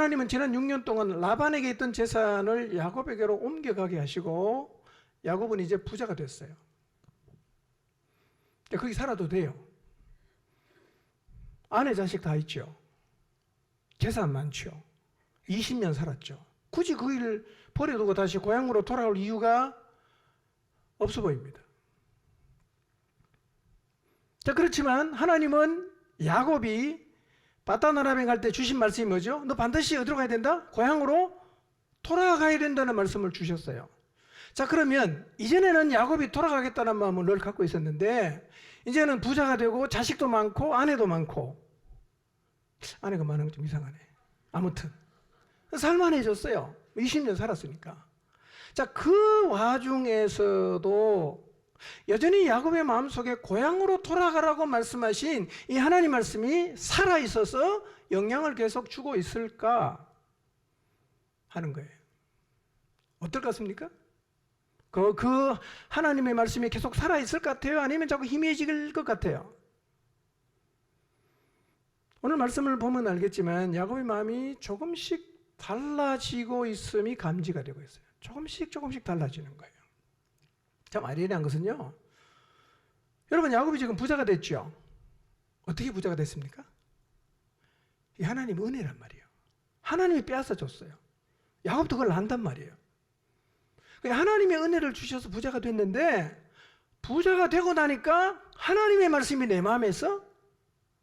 하나님은 지난 6년 동안 라반에게 있던 재산을 야곱에게로 옮겨가게 하시고 야곱은 이제 부자가 됐어요. 거기 살아도 돼요. 아내 자식 다 있죠. 재산 많죠. 20년 살았죠. 굳이 그 일을 버려두고 다시 고향으로 돌아올 이유가 없어 보입니다. 자, 그렇지만 하나님은 야곱이 바단 아람에 갈 때 주신 말씀이 뭐죠? 너 반드시 어디로 가야 된다? 고향으로 돌아가야 된다는 말씀을 주셨어요. 자, 그러면 이전에는 야곱이 돌아가겠다는 마음을 늘 갖고 있었는데 이제는 부자가 되고 자식도 많고 아내도 많고, 아내가 많은 건 좀 이상하네. 아무튼 살만해졌어요. 20년 살았으니까. 자, 그 와중에서도 여전히 야곱의 마음속에 고향으로 돌아가라고 말씀하신 이 하나님 말씀이 살아있어서 영향을 계속 주고 있을까 하는 거예요. 어떨 것 같습니까? 그 하나님의 말씀이 계속 살아있을 것 같아요? 아니면 자꾸 희미해질 것 같아요? 오늘 말씀을 보면 알겠지만 야곱의 마음이 조금씩 달라지고 있음이 감지가 되고 있어요. 조금씩 달라지는 거예요. 참 아이러니한 것은요, 여러분, 야곱이 지금 부자가 됐죠. 어떻게 부자가 됐습니까? 이 하나님 은혜란 말이에요. 하나님이 빼앗아 줬어요. 야곱도 그걸 안단 말이에요. 하나님의 은혜를 주셔서 부자가 됐는데, 부자가 되고 나니까 하나님의 말씀이 내 마음에서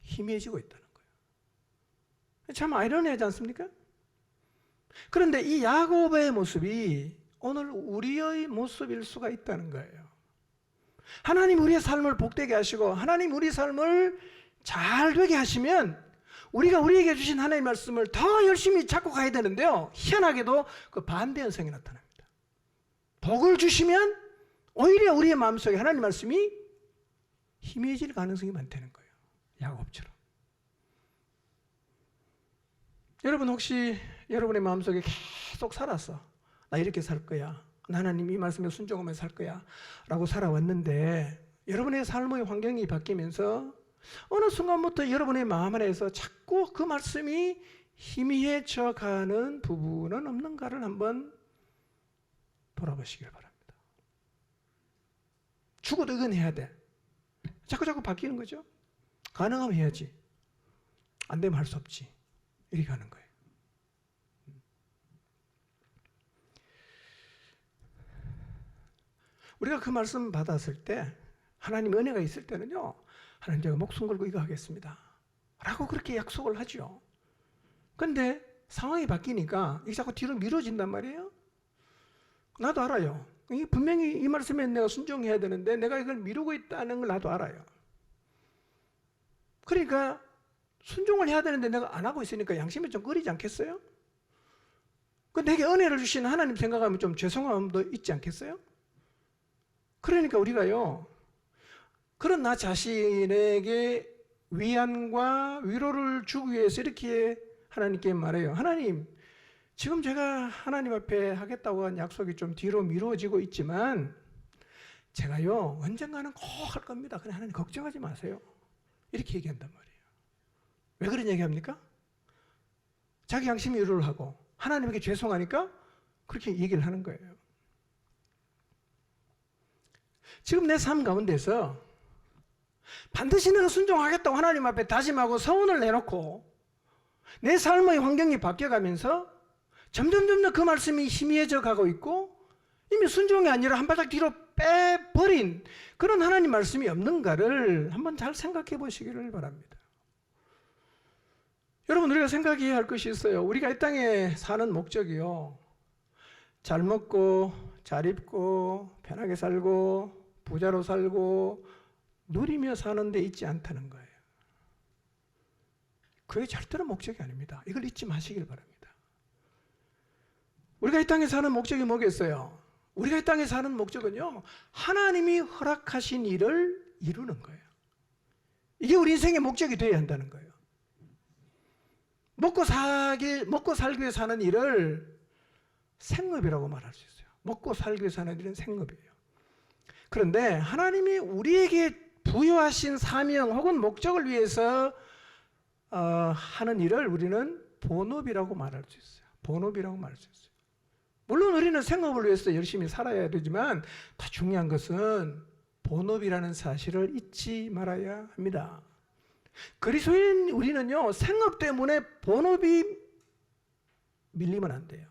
희미해지고 있다는 거예요. 참 아이러니하지 않습니까? 그런데 이 야곱의 모습이 오늘 우리의 모습일 수가 있다는 거예요. 하나님 우리의 삶을 복되게 하시고 하나님 우리 삶을 잘 되게 하시면 우리가 우리에게 주신 하나님의 말씀을 더 열심히 찾고 가야 되는데요, 희한하게도 그 반대 현상이 나타납니다. 복을 주시면 오히려 우리의 마음속에 하나님 말씀이 희미해질 가능성이 많다는 거예요. 야곱처럼. 여러분, 혹시 여러분의 마음속에 계속 살았어. 나 이렇게 살 거야. 하나님 이 말씀에 순종하며 살 거야. 라고 살아왔는데 여러분의 삶의 환경이 바뀌면서 어느 순간부터 여러분의 마음 안에서 자꾸 그 말씀이 희미해져 가는 부분은 없는가를 한번 돌아보시길 바랍니다. 죽어도 이건 해야 돼. 자꾸 바뀌는 거죠. 가능하면 해야지. 안 되면 할 수 없지. 이렇게 하는 거예요. 우리가 그 말씀 받았을 때, 하나님 은혜가 있을 때는요, 하나님 제가 목숨 걸고 이거 하겠습니다 라고 그렇게 약속을 하죠. 근데 상황이 바뀌니까 이게 자꾸 뒤로 미뤄진단 말이에요. 나도 알아요. 분명히 이 말씀에 내가 순종해야 되는데 내가 이걸 미루고 있다는 걸 나도 알아요. 그러니까 순종을 해야 되는데 내가 안 하고 있으니까 양심이 좀 꺼리지 않겠어요? 내게 은혜를 주신 하나님 생각하면 좀 죄송함도 있지 않겠어요? 그러니까 우리가요, 그런 나 자신에게 위안과 위로를 주기 위해서 이렇게 하나님께 말해요. 하나님, 지금 제가 하나님 앞에 하겠다고 한 약속이 좀 뒤로 미루어지고 있지만 제가요 언젠가는 꼭 할 겁니다. 그냥 하나님 걱정하지 마세요. 이렇게 얘기한단 말이에요. 왜 그런 얘기합니까? 자기 양심이 위로를 하고 하나님에게 죄송하니까 그렇게 얘기를 하는 거예요. 지금 내 삶 가운데서 반드시 내가 순종하겠다고 하나님 앞에 다짐하고 서원을 내놓고 내 삶의 환경이 바뀌어가면서 점점 그 말씀이 희미해져 가고 있고 이미 순종이 아니라 한 발짝 뒤로 빼버린 그런 하나님 말씀이 없는가를 한번 잘 생각해 보시기를 바랍니다. 여러분, 우리가 생각해야 할 것이 있어요. 우리가 이 땅에 사는 목적이요, 잘 먹고 잘 입고 편하게 살고 부자로 살고 누리며 사는 데 있지 않다는 거예요. 그게 절대로 목적이 아닙니다. 이걸 잊지 마시길 바랍니다. 우리가 이 땅에 사는 목적이 뭐겠어요? 우리가 이 땅에 사는 목적은요, 하나님이 허락하신 일을 이루는 거예요. 이게 우리 인생의 목적이 되어야 한다는 거예요. 먹고 살기 위해 사는 일을 생업이라고 말할 수 있어요. 먹고 살기 위해 사는 일은 생업이에요. 그런데 하나님이 우리에게 부여하신 사명 혹은 목적을 위해서 하는 일을 우리는 본업이라고 말할 수 있어요. 본업이라고 말할 수 있어요. 물론 우리는 생업을 위해서 열심히 살아야 되지만 더 중요한 것은 본업이라는 사실을 잊지 말아야 합니다. 그리스도인 우리는요, 생업 때문에 본업이 밀리면 안 돼요.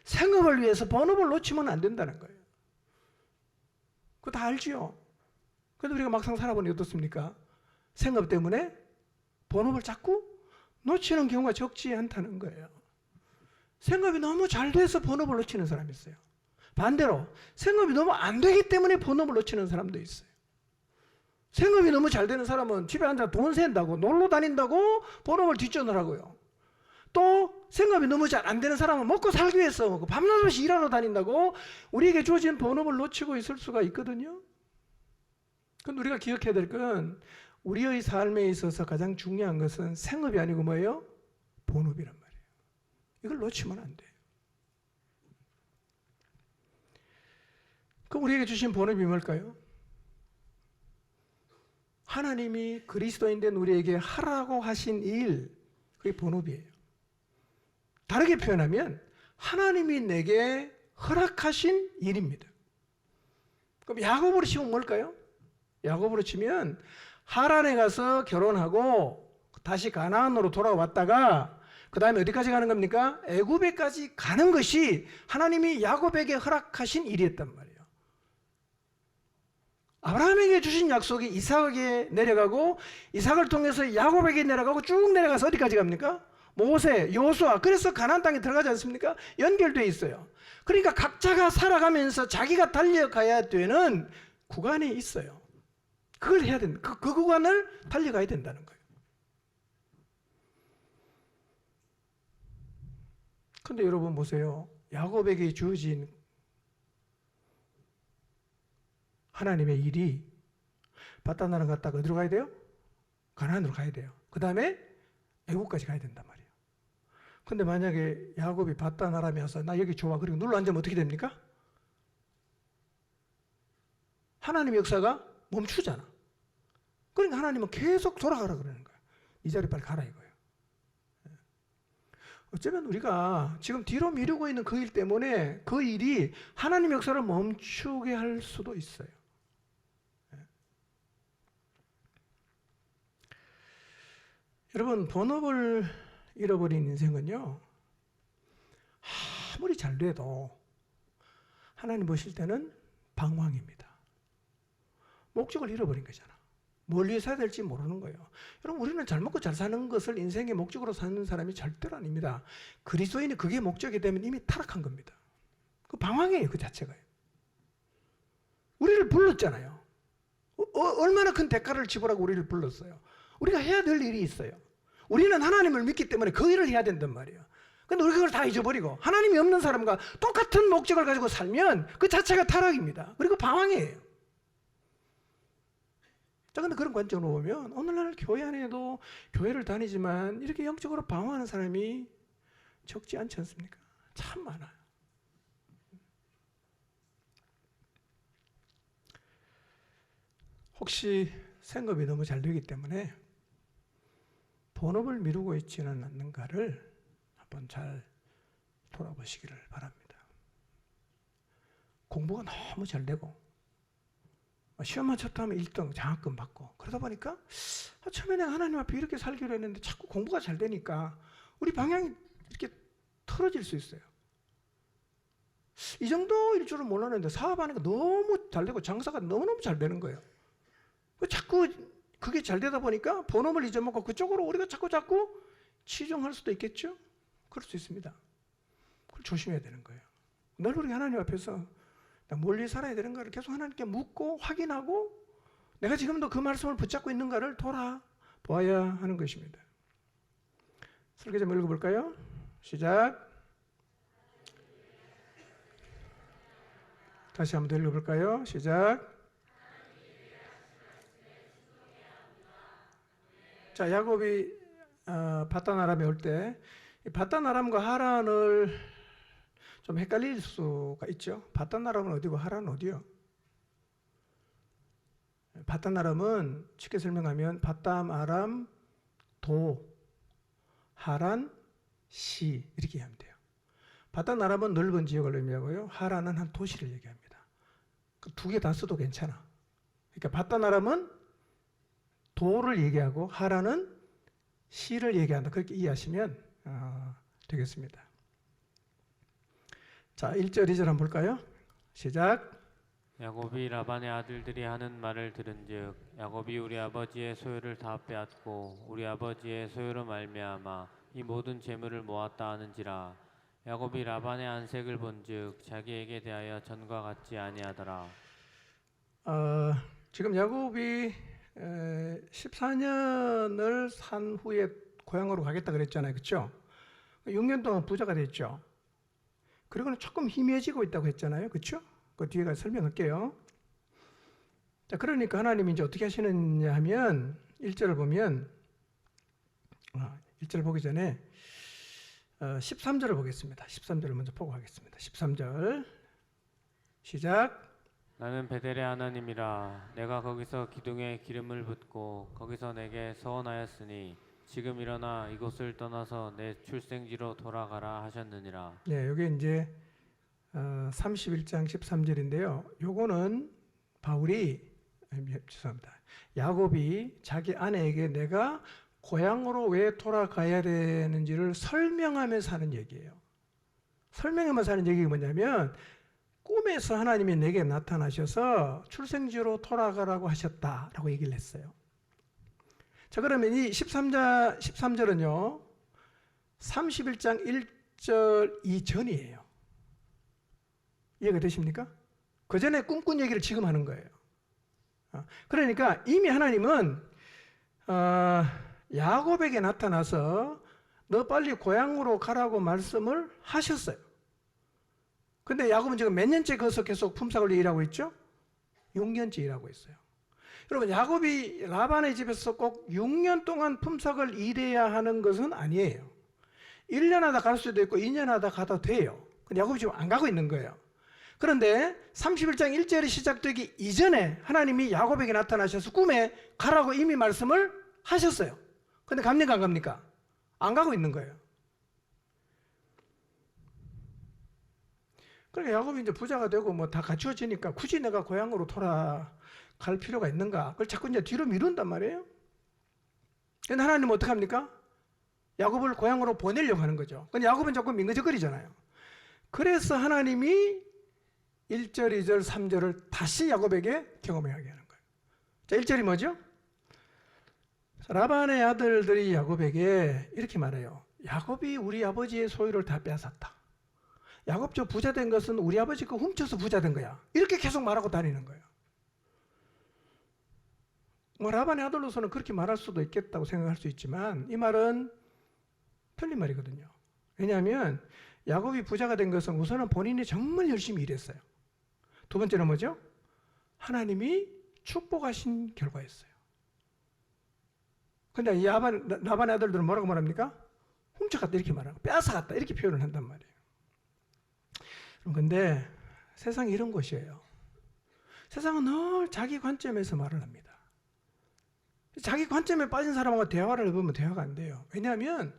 생업을 위해서 본업을 놓치면 안 된다는 거예요. 그거 다 알지요? 그런데 우리가 막상 살아보니 어떻습니까? 생업 때문에 본업을 자꾸 놓치는 경우가 적지 않다는 거예요. 생업이 너무 잘 돼서 본업을 놓치는 사람이 있어요. 반대로 생업이 너무 안 되기 때문에 본업을 놓치는 사람도 있어요. 생업이 너무 잘 되는 사람은 집에 앉아 돈 센다고 놀러 다닌다고 본업을 뒷전을 또 생업이 너무 잘 안 되는 사람은 먹고 살기 위해서 밤낮없이 일하러 다닌다고 우리에게 주어진 본업을 놓치고 있을 수가 있거든요. 그런데 우리가 기억해야 될 건 우리의 삶에 있어서 가장 중요한 것은 생업이 아니고 뭐예요? 본업이란 말이에요. 이걸 놓치면 안 돼요. 그럼 우리에게 주신 본업이 뭘까요? 하나님이 그리스도인 된 우리에게 하라고 하신 일, 그게 본업이에요. 다르게 표현하면 하나님이 내게 허락하신 일입니다. 그럼 야곱으로 치면 뭘까요? 야곱으로 치면 하란에 가서 결혼하고 다시 가나안으로 돌아왔다가 그 다음에 어디까지 가는 겁니까? 애굽에까지 가는 것이 하나님이 야곱에게 허락하신 일이었단 말이에요. 아브라함에게 주신 약속이 이삭에게 내려가고 이삭을 통해서 야곱에게 내려가고 쭉 내려가서 어디까지 갑니까? 모세, 여호수아, 그래서 가나안 땅에 들어가지 않습니까? 연결되어 있어요. 그러니까 각자가 살아가면서 자기가 달려가야 되는 구간이 있어요. 그걸 해야 된다. 그 구간을 달려가야 된다는 거예요. 그런데 여러분 보세요. 야곱에게 주어진 하나님의 일이 바다나라 갔다가 어디로 가야 돼요? 가나안으로 가야 돼요. 그 다음에 애국까지 가야 된단 말이에요. 근데 만약에 야곱이 바다나라면서 나 여기 좋아 그리고 눌러 앉으면 어떻게 됩니까? 하나님의 역사가 멈추잖아. 그러니까 하나님은 계속 돌아가라 그러는 거야. 이 자리 빨리 가라 이거예요. 어쩌면 우리가 지금 뒤로 미루고 있는 그 일 때문에 그 일이 하나님의 역사를 멈추게 할 수도 있어요. 여러분, 본업을 잃어버린 인생은요, 아무리 잘 돼도 하나님 보실 때는 방황입니다. 목적을 잃어버린 거잖아. 뭘 위해 살아야 될지 모르는 거예요. 여러분, 우리는 잘 먹고 잘 사는 것을 인생의 목적으로 사는 사람이 절대로 아닙니다. 그리스도인이 그게 목적이 되면 이미 타락한 겁니다. 그 방황이에요, 그 자체가요. 우리를 불렀잖아요. 얼마나 큰 대가를 지불하고 우리를 불렀어요. 우리가 해야 될 일이 있어요. 우리는 하나님을 믿기 때문에 그 일을 해야 된단 말이에요. 근데 우리가 그걸 다 잊어버리고 하나님이 없는 사람과 똑같은 목적을 가지고 살면 그 자체가 타락입니다. 그리고 방황이에요. 자, 근데 그런 관점으로 보면 오늘날 교회 안에도 교회를 다니지만 이렇게 영적으로 방황하는 사람이 적지 않지 않습니까? 참 많아요. 혹시 생업이 너무 잘 되기 때문에 본업을 미루고 있지는 않는가를 한번 잘 돌아보시기를 바랍니다. 공부가 너무 잘 되고 시험만 쳤다 하면 1등 장학금 받고 그러다 보니까 처음에 내가 하나님 앞에 이렇게 살기로 했는데 자꾸 공부가 잘 되니까 우리 방향이 이렇게 틀어질 수 있어요. 이 정도일 줄은 몰랐는데 사업하니까 너무 잘 되고 장사가 너무너무 잘 되는 거예요. 자꾸 그게 잘 되다 보니까 본업을 잊어먹고 그쪽으로 우리가 자꾸 치중할 수도 있겠죠? 그럴 수 있습니다. 그걸 조심해야 되는 거예요. 늘 우리 하나님 앞에서 뭘 위해 살아야 되는가를 계속 하나님께 묻고 확인하고 내가 지금도 그 말씀을 붙잡고 있는가를 돌아보아야 하는 것입니다. 설교 좀 읽어볼까요? 시작. 다시 한번 더 읽어볼까요? 시작. 자, 야곱이 바단 아람에 올 때 바단 아람과 하란을 좀 헷갈릴 수가 있죠. 바단 아람은 어디고 하란은 어디요? 바단 아람은 쉽게 설명하면 바담 아람 도 하란 시 이렇게 하면 돼요. 바다나람은 넓은 지역을 의미하고요. 하라는 한 도시를 얘기합니다. 그 두 개 다 써도 괜찮아. 그러니까 바다나람은 도를 얘기하고 하라는 시를 얘기한다. 그렇게 이해하시면 되겠습니다. 자, 1절, 2절 한번 볼까요? 시작. 야곱이 라반의 아들들이 하는 말을 들은즉 야곱이 우리 아버지의 소유를 다 빼앗고 우리 아버지의 소유로 말미암아 이 모든 재물을 모았다 하는지라. 야곱이 라반의 안색을 본즉 자기에게 대하여 전과 같지 아니하더라. 지금 야곱이 14년을 산 후에 고향으로 가겠다 그랬잖아요. 그렇죠? 6년 동안 부자가 됐죠. 그리고는 조금 희미해지고 있다고 했잖아요. 그렇죠? 그 뒤에 가서 설명할게요. 자, 그러니까 하나님이 이제 어떻게 하시느냐 하면 1절을 보면 1절 보기 전에 13절을 보겠습니다. 13절을 먼저 보고 하겠습니다. 13절 시작. 나는 베델의 하나님이라. 내가 거기서 기둥에 기름을 붓고 거기서 내게 서원하였으니 지금 일어나 이곳을 떠나서 내 출생지로 돌아가라 하셨느니라. 네, 여기 이제 31장 13절인데요. 요거는 바울이 죄송합니다. 야곱이 자기 아내에게 내가 고향으로 왜 돌아가야 되는지를 설명하면서 하는 얘기예요. 설명하면서 하는 얘기가 뭐냐면 꿈에서 하나님이 내게 나타나셔서 출생지로 돌아가라고 하셨다라고 얘기를 했어요. 자, 그러면 이 13절은요 31장 1절 이전이에요. 이해가 되십니까? 그 전에 꿈꾼 얘기를 지금 하는 거예요. 그러니까 이미 하나님은 야곱에게 나타나서 너 빨리 고향으로 가라고 말씀을 하셨어요. 근데 야곱은 지금 몇 년째 거기서 계속 품삯을 일하고 있죠? 6년째 일하고 있어요. 여러분, 야곱이 라반의 집에서 꼭 6년 동안 품삯을 일해야 하는 것은 아니에요. 1년 하다 갈 수도 있고 2년 하다 가도 돼요. 근데 야곱이 지금 안 가고 있는 거예요. 그런데 31장 1절이 시작되기 이전에 하나님이 야곱에게 나타나셔서 꿈에 가라고 이미 말씀을 하셨어요. 근데 갑니까 안 갑니까? 안 가고 있는 거예요. 그러니까 야곱이 이제 부자가 되고 뭐 다 갖추어지니까 굳이 내가 고향으로 돌아갈 필요가 있는가? 그걸 자꾸 이제 뒤로 미룬단 말이에요. 근데 하나님은 어떻게 합니까? 야곱을 고향으로 보내려고 하는 거죠. 근데 야곱은 자꾸 민거적거리잖아요. 그래서 하나님이 1절, 2절, 3절을 다시 야곱에게 경험하게 하는 거예요. 자, 1절이 뭐죠? 라반의 아들들이 야곱에게 이렇게 말해요. 야곱이 우리 아버지의 소유를 다 빼앗았다. 야곱 저 부자 된 것은 우리 아버지 거 훔쳐서 부자 된 거야. 이렇게 계속 말하고 다니는 거예요. 뭐 라반의 아들로서는 그렇게 말할 수도 있겠다고 생각할 수 있지만 이 말은 틀린 말이거든요. 왜냐하면 야곱이 부자가 된 것은 우선은 본인이 정말 열심히 일했어요. 두 번째는 뭐죠? 하나님이 축복하신 결과였어요. 근데 이 라반의 아들들은 뭐라고 말합니까? 훔쳐갔다 이렇게 말하고 빼앗아갔다 이렇게 표현을 한단 말이에요. 그런데 세상이 이런 곳이에요. 세상은 늘 자기 관점에서 말을 합니다. 자기 관점에 빠진 사람하고 대화를 해보면 대화가 안 돼요. 왜냐하면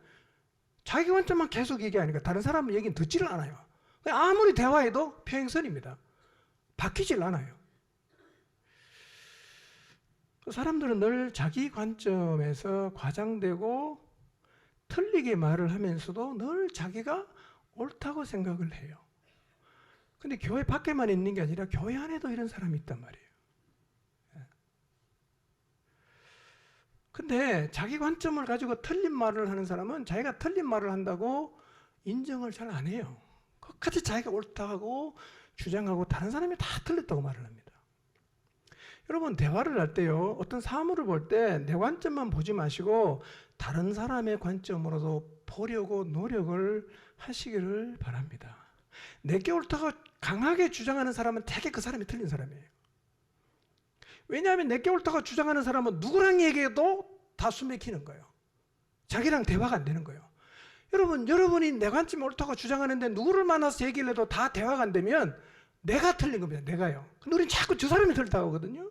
자기 관점만 계속 얘기하니까 다른 사람 얘기는 듣지를 않아요. 아무리 대화해도 평행선입니다. 바뀌질 않아요. 사람들은 늘 자기 관점에서 과장되고 틀리게 말을 하면서도 늘 자기가 옳다고 생각을 해요. 근데 교회 밖에만 있는 게 아니라 교회 안에도 이런 사람이 있단 말이에요. 근데 자기 관점을 가지고 틀린 말을 하는 사람은 자기가 틀린 말을 한다고 인정을 잘 안 해요. 끝까지 자기가 옳다고 주장하고 다른 사람이 다 틀렸다고 말을 합니다. 여러분, 대화를 할 때요, 어떤 사물을 볼 때 내 관점만 보지 마시고 다른 사람의 관점으로도 보려고 노력을 하시기를 바랍니다. 내게 옳다고 강하게 주장하는 사람은 대개 그 사람이 틀린 사람이에요. 왜냐하면 내게 옳다고 주장하는 사람은 누구랑 얘기해도 다 숨막히는 거예요. 자기랑 대화가 안 되는 거예요. 여러분이 내 관점이 옳다고 주장하는데 누구를 만나서 얘기를 해도 다 대화가 안 되면 내가 틀린 겁니다. 내가요. 근데 우리는 자꾸 저 사람이 틀리다고 하거든요.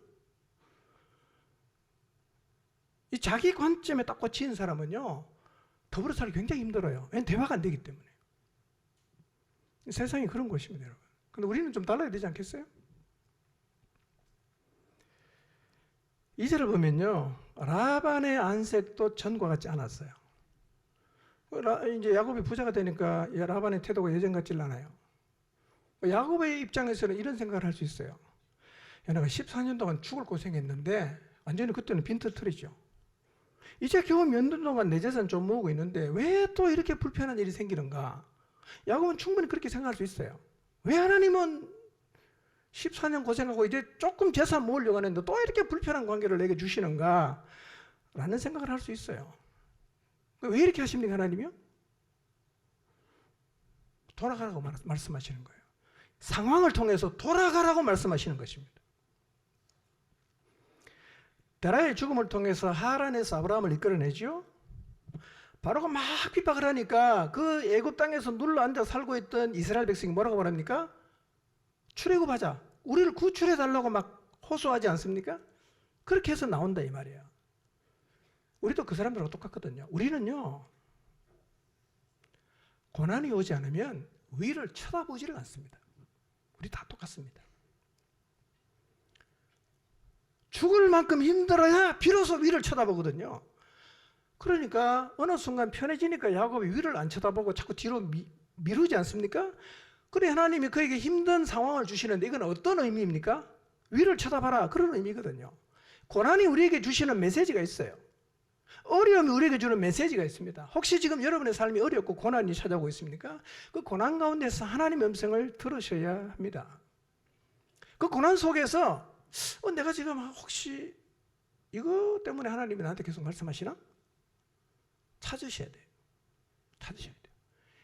이 자기 관점에 딱 꽂힌 사람은요, 더불어 살기 굉장히 힘들어요. 왜냐하면 대화가 안 되기 때문에. 세상이 그런 곳입니다, 여러분. 근데 우리는 좀 달라야 되지 않겠어요? 2절을 보면요, 라반의 안색도 전과 같지 않았어요. 이제 야곱이 부자가 되니까 라반의 태도가 예전 같질 않아요. 야곱의 입장에서는 이런 생각을 할 수 있어요. 야, 내가 14년 동안 죽을 고생했는데 완전히 그때는 빈털터리죠. 이제 겨우 몇 년 동안 내 재산 좀 모으고 있는데 왜 또 이렇게 불편한 일이 생기는가? 야곱은 충분히 그렇게 생각할 수 있어요. 왜 하나님은 14년 고생하고 이제 조금 재산 모으려고 하는데 또 이렇게 불편한 관계를 내게 주시는가? 라는 생각을 할 수 있어요. 왜 이렇게 하십니까, 하나님이요? 돌아가라고 말씀하시는 거예요. 상황을 통해서 돌아가라고 말씀하시는 것입니다. 데라의 죽음을 통해서 하란에서 아브라함을 이끌어내죠. 바로가 막 핍박을 하니까 그 애굽 땅에서 눌러 앉아 살고 있던 이스라엘 백성이 뭐라고 말합니까? 출애굽하자. 우리를 구출해 달라고 막 호소하지 않습니까? 그렇게 해서 나온다 이 말이에요. 우리도 그 사람들하고 똑같거든요. 우리는요, 고난이 오지 않으면 위를 쳐다보지를 않습니다. 우리 다 똑같습니다. 죽을 만큼 힘들어야 비로소 위를 쳐다보거든요. 그러니까 어느 순간 편해지니까 야곱이 위를 안 쳐다보고 자꾸 뒤로 미루지 않습니까? 그래 하나님이 그에게 힘든 상황을 주시는데 이건 어떤 의미입니까? 위를 쳐다봐라, 그런 의미거든요. 고난이 우리에게 주시는 메시지가 있어요. 어려움이 우리에게 주는 메시지가 있습니다. 혹시 지금 여러분의 삶이 어렵고 고난이 찾아오고 있습니까? 그 고난 가운데서 하나님의 음성을 들으셔야 합니다. 그 고난 속에서 내가 지금 혹시 이거 때문에 하나님이 나한테 계속 말씀하시나? 찾으셔야 돼요. 찾으셔야 돼요.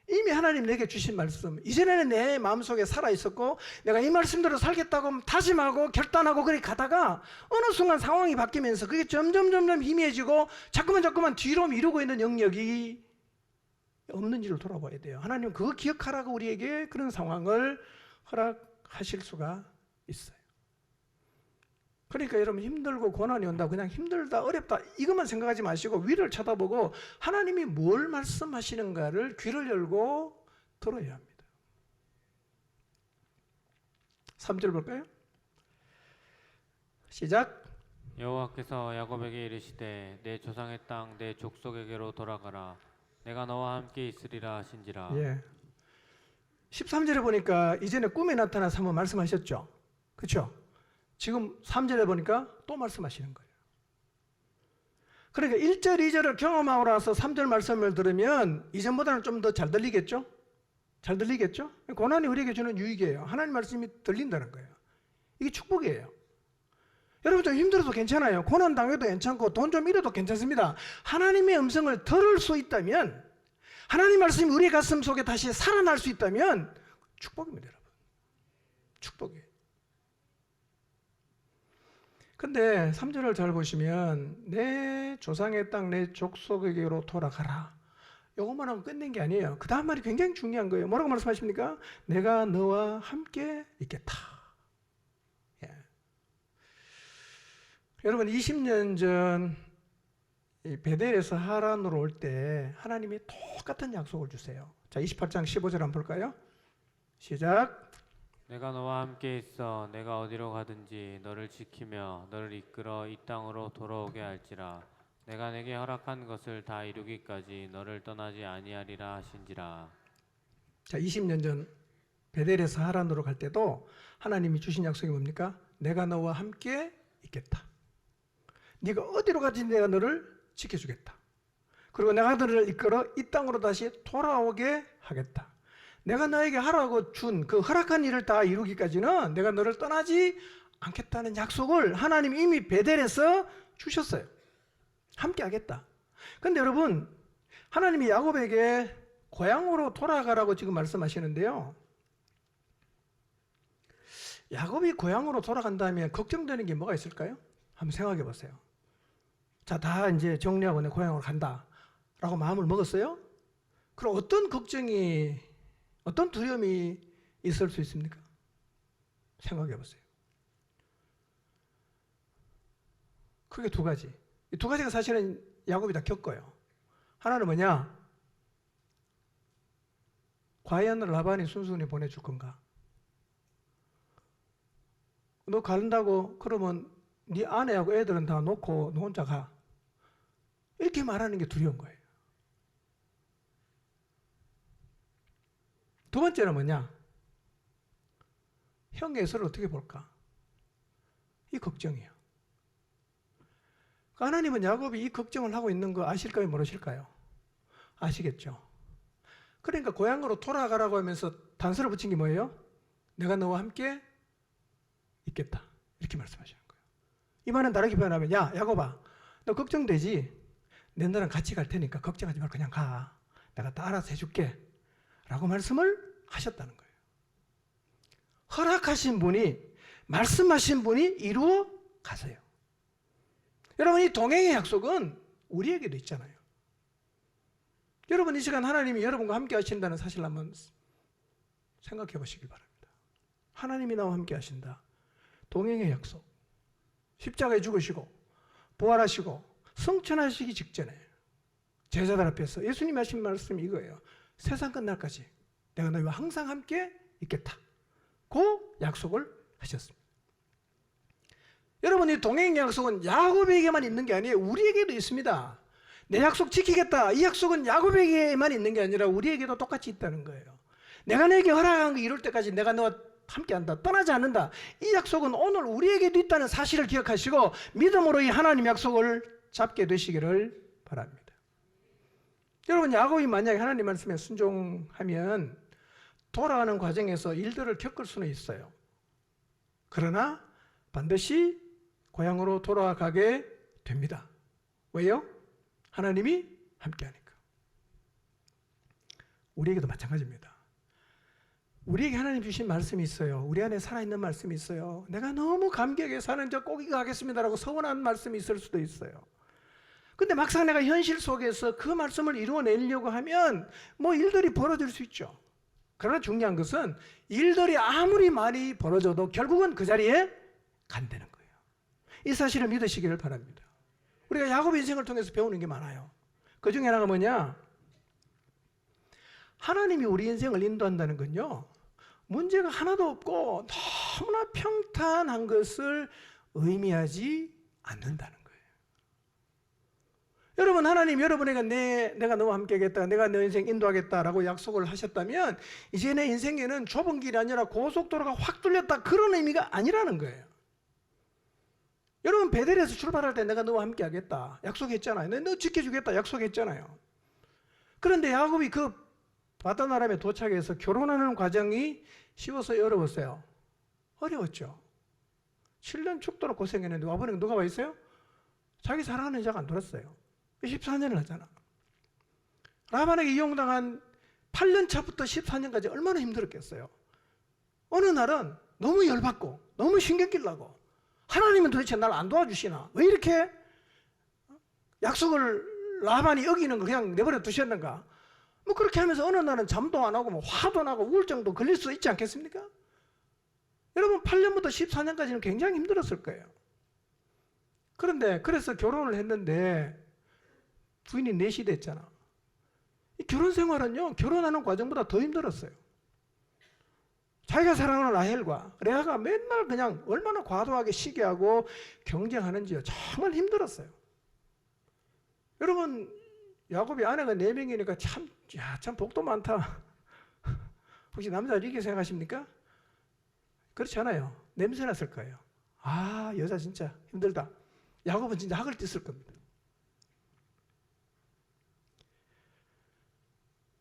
이미 하나님 내게 주신 말씀, 이전에는 내 마음속에 살아있었고 내가 이 말씀대로 살겠다고 다짐하고 결단하고 그렇게 가다가 어느 순간 상황이 바뀌면서 그게 점점 희미해지고 자꾸만 뒤로 미루고 있는 영역이 없는지를 돌아봐야 돼요. 하나님은 그거 기억하라고 우리에게 그런 상황을 허락하실 수가 있어요. 그러니까 여러분 힘들고 고난이 온다 그냥 힘들다 어렵다 이것만 생각하지 마시고 위를 쳐다보고 하나님이 뭘 말씀하시는가를 귀를 열고 들어야 합니다. 3절 볼까요? 시작. 여호와께서 야곱에게 이르시되 내 조상의 땅 내 족속에게로 돌아가라. 내가 너와 함께 있으리라 하신지라. 예. 13절에 보니까 이전에 꿈에 나타나서 한번 말씀하셨죠. 그렇죠? 지금 3절에 보니까 또 말씀하시는 거예요. 그러니까 1절, 2절을 경험하고 나서 3절 말씀을 들으면 이전보다는 좀 더 잘 들리겠죠? 잘 들리겠죠? 고난이 우리에게 주는 유익이에요. 하나님 말씀이 들린다는 거예요. 이게 축복이에요. 여러분 좀 힘들어도 괜찮아요. 고난 당해도 괜찮고 돈 좀 잃어도 괜찮습니다. 하나님의 음성을 들을 수 있다면, 하나님 말씀이 우리 가슴 속에 다시 살아날 수 있다면 축복입니다, 여러분. 축복이에요. 근데 3절을 잘 보시면 내 조상의 땅 내 족속에게로 돌아가라. 이것만 하고 끝낸 게 아니에요. 그 다음 말이 굉장히 중요한 거예요. 뭐라고 말씀하십니까? 내가 너와 함께 있겠다. 예. 여러분 20년 전 베델에서 하란으로 올 때 하나님이 똑같은 약속을 주세요. 자, 28장 15절 한번 볼까요? 시작. 내가 너와 함께 있어 내가 어디로 가든지 너를 지키며 너를 이끌어 이 땅으로 돌아오게 할지라. 내가 내게 허락한 것을 다 이루기까지 너를 떠나지 아니하리라 하신지라. 자, 20년 전 베델에서 하란으로 갈 때도 하나님이 주신 약속이 뭡니까? 내가 너와 함께 있겠다. 네가 어디로 가든지 내가 너를 지켜주겠다. 그리고 내가 너를 이끌어 이 땅으로 다시 돌아오게 하겠다. 내가 너에게 하라고 준 그 허락한 일을 다 이루기까지는 내가 너를 떠나지 않겠다는 약속을 하나님이 이미 베델에서 주셨어요. 함께 하겠다. 근데 여러분, 하나님이 야곱에게 고향으로 돌아가라고 지금 말씀하시는데요. 야곱이 고향으로 돌아간다면 걱정되는 게 뭐가 있을까요? 한번 생각해 보세요. 자, 다 이제 정리하고 내 고향으로 간다 라고 마음을 먹었어요? 그럼 어떤 걱정이, 어떤 두려움이 있을 수 있습니까? 생각해 보세요. 크게 두 가지. 이 두 가지가 사실은 야곱이 다 겪어요. 하나는 뭐냐? 과연 라반이 순순히 보내줄 건가? 너 간다고 그러면 네 아내하고 애들은 다 놓고 너 혼자 가. 이렇게 말하는 게 두려운 거예요. 두 번째는 뭐냐? 형 에서를 어떻게 볼까? 이 걱정이에요. 하나님은 야곱이 이 걱정을 하고 있는 거 아실까요? 모르실까요? 아시겠죠? 그러니까 고향으로 돌아가라고 하면서 단서를 붙인 게 뭐예요? 내가 너와 함께 있겠다. 이렇게 말씀하시는 거예요. 이 말은 다르게 표현하면 야 야곱아 너 걱정되지? 내 너랑 같이 갈 테니까 걱정하지 말고 그냥 가. 내가 다 알아서 해줄게. 라고 말씀을 하셨다는 거예요. 허락하신 분이 말씀하신 분이 이루어 가세요. 여러분 이 동행의 약속은 우리에게도 있잖아요. 여러분 이 시간 하나님이 여러분과 함께 하신다는 사실을 한번 생각해 보시길 바랍니다. 하나님이 나와 함께 하신다. 동행의 약속. 십자가에 죽으시고 부활하시고 성천하시기 직전에 제자들 앞에서 예수님이 하신 말씀이 이거예요. 세상 끝날까지 내가 너희와 항상 함께 있겠다. 그 약속을 하셨습니다. 여러분 이 동행 약속은 야곱에게만 있는 게 아니에요. 우리에게도 있습니다. 내 약속 지키겠다. 이 약속은 야곱에게만 있는 게 아니라 우리에게도 똑같이 있다는 거예요. 내가 너에게 허락한 거 이룰 때까지 내가 너와 함께한다. 떠나지 않는다. 이 약속은 오늘 우리에게도 있다는 사실을 기억하시고 믿음으로 이 하나님 약속을 잡게 되시기를 바랍니다. 여러분 야곱이 만약에 하나님 말씀에 순종하면 돌아가는 과정에서 일들을 겪을 수는 있어요. 그러나 반드시 고향으로 돌아가게 됩니다. 왜요? 하나님이 함께하니까. 우리에게도 마찬가지입니다. 우리에게 하나님 주신 말씀이 있어요. 우리 안에 살아있는 말씀이 있어요. 내가 너무 감격에 사는 저 꼭 이거 하겠습니다라고 서운한 말씀이 있을 수도 있어요. 근데 막상 내가 현실 속에서 그 말씀을 이루어내려고 하면 뭐 일들이 벌어질 수 있죠. 그러나 중요한 것은 일들이 아무리 많이 벌어져도 결국은 그 자리에 간다는 거예요. 이 사실을 믿으시기를 바랍니다. 우리가 야곱 인생을 통해서 배우는 게 많아요. 그 중에 하나가 뭐냐? 하나님이 우리 인생을 인도한다는 건요, 문제가 하나도 없고 너무나 평탄한 것을 의미하지 않는다는 거예요. 여러분 하나님 여러분에게 내가 너와 함께 하겠다, 내가 너 인생 인도하겠다라고 약속을 하셨다면 이제 내 인생에는 좁은 길이 아니라 고속도로가 확 뚫렸다, 그런 의미가 아니라는 거예요. 여러분 베델에서 출발할 때 내가 너와 함께 하겠다 약속했잖아요. 너 지켜주겠다 약속했잖아요. 그런데 야곱이 그 바다나람에 도착해서 결혼하는 과정이 쉬워서 어려웠어요? 어려웠죠. 7년 죽도록 고생했는데 와보니까 누가 와 있어요? 자기 사랑하는 여자가 안 돌았어요. 14년을 하잖아. 라반에게 이용당한 8년 차부터 14년까지 얼마나 힘들었겠어요. 어느 날은 너무 열받고 너무 신경질 나고 하나님은 도대체 날 안 도와주시나? 왜 이렇게 약속을 라반이 어기는 거 그냥 내버려 두셨는가? 뭐 그렇게 하면서 어느 날은 잠도 안 하고 뭐 화도 나고 우울증도 걸릴 수 있지 않겠습니까? 여러분 8년부터 14년까지는 굉장히 힘들었을 거예요. 그런데 그래서 결혼을 했는데 부인이 넷이 됐잖아. 이 결혼 생활은요 결혼하는 과정보다 더 힘들었어요. 자기가 사랑하는 라헬과 레아가 맨날 그냥 얼마나 과도하게 시기하고 경쟁하는지요. 정말 힘들었어요. 여러분 야곱이 아내가 4명이니까 참 복도 많다. 혹시 남자를 이렇게 생각하십니까? 그렇지 않아요. 냄새 났을 거예요. 아 여자 진짜 힘들다. 야곱은 진짜 학을 뗐을 겁니다.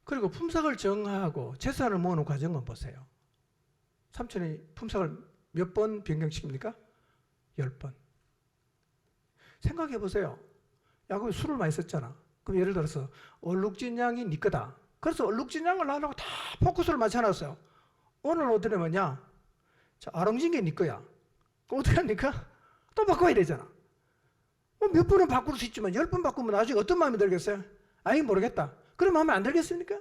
그리고 품삯을 정하고 재산을 모으는 과정은 보세요. 삼촌이 품삯을 몇 번 변경시킵니까? 10번. 생각해 보세요. 야곱이 술을 많이 썼잖아. 그럼 예를 들어서 얼룩진 양이 네 거다. 그래서 얼룩진 양을 하려고 다 포커스를 맞춰놨어요. 오늘 어떻게 뭐냐? 자, 아롱진 게 네 거야. 그럼 어떻게 합니까? 또 바꿔야 되잖아. 몇 번은 바꿀 수 있지만 10번 바꾸면 나중에 어떤 마음이 들겠어요? 아이 모르겠다. 그런 마음이 안 들겠습니까?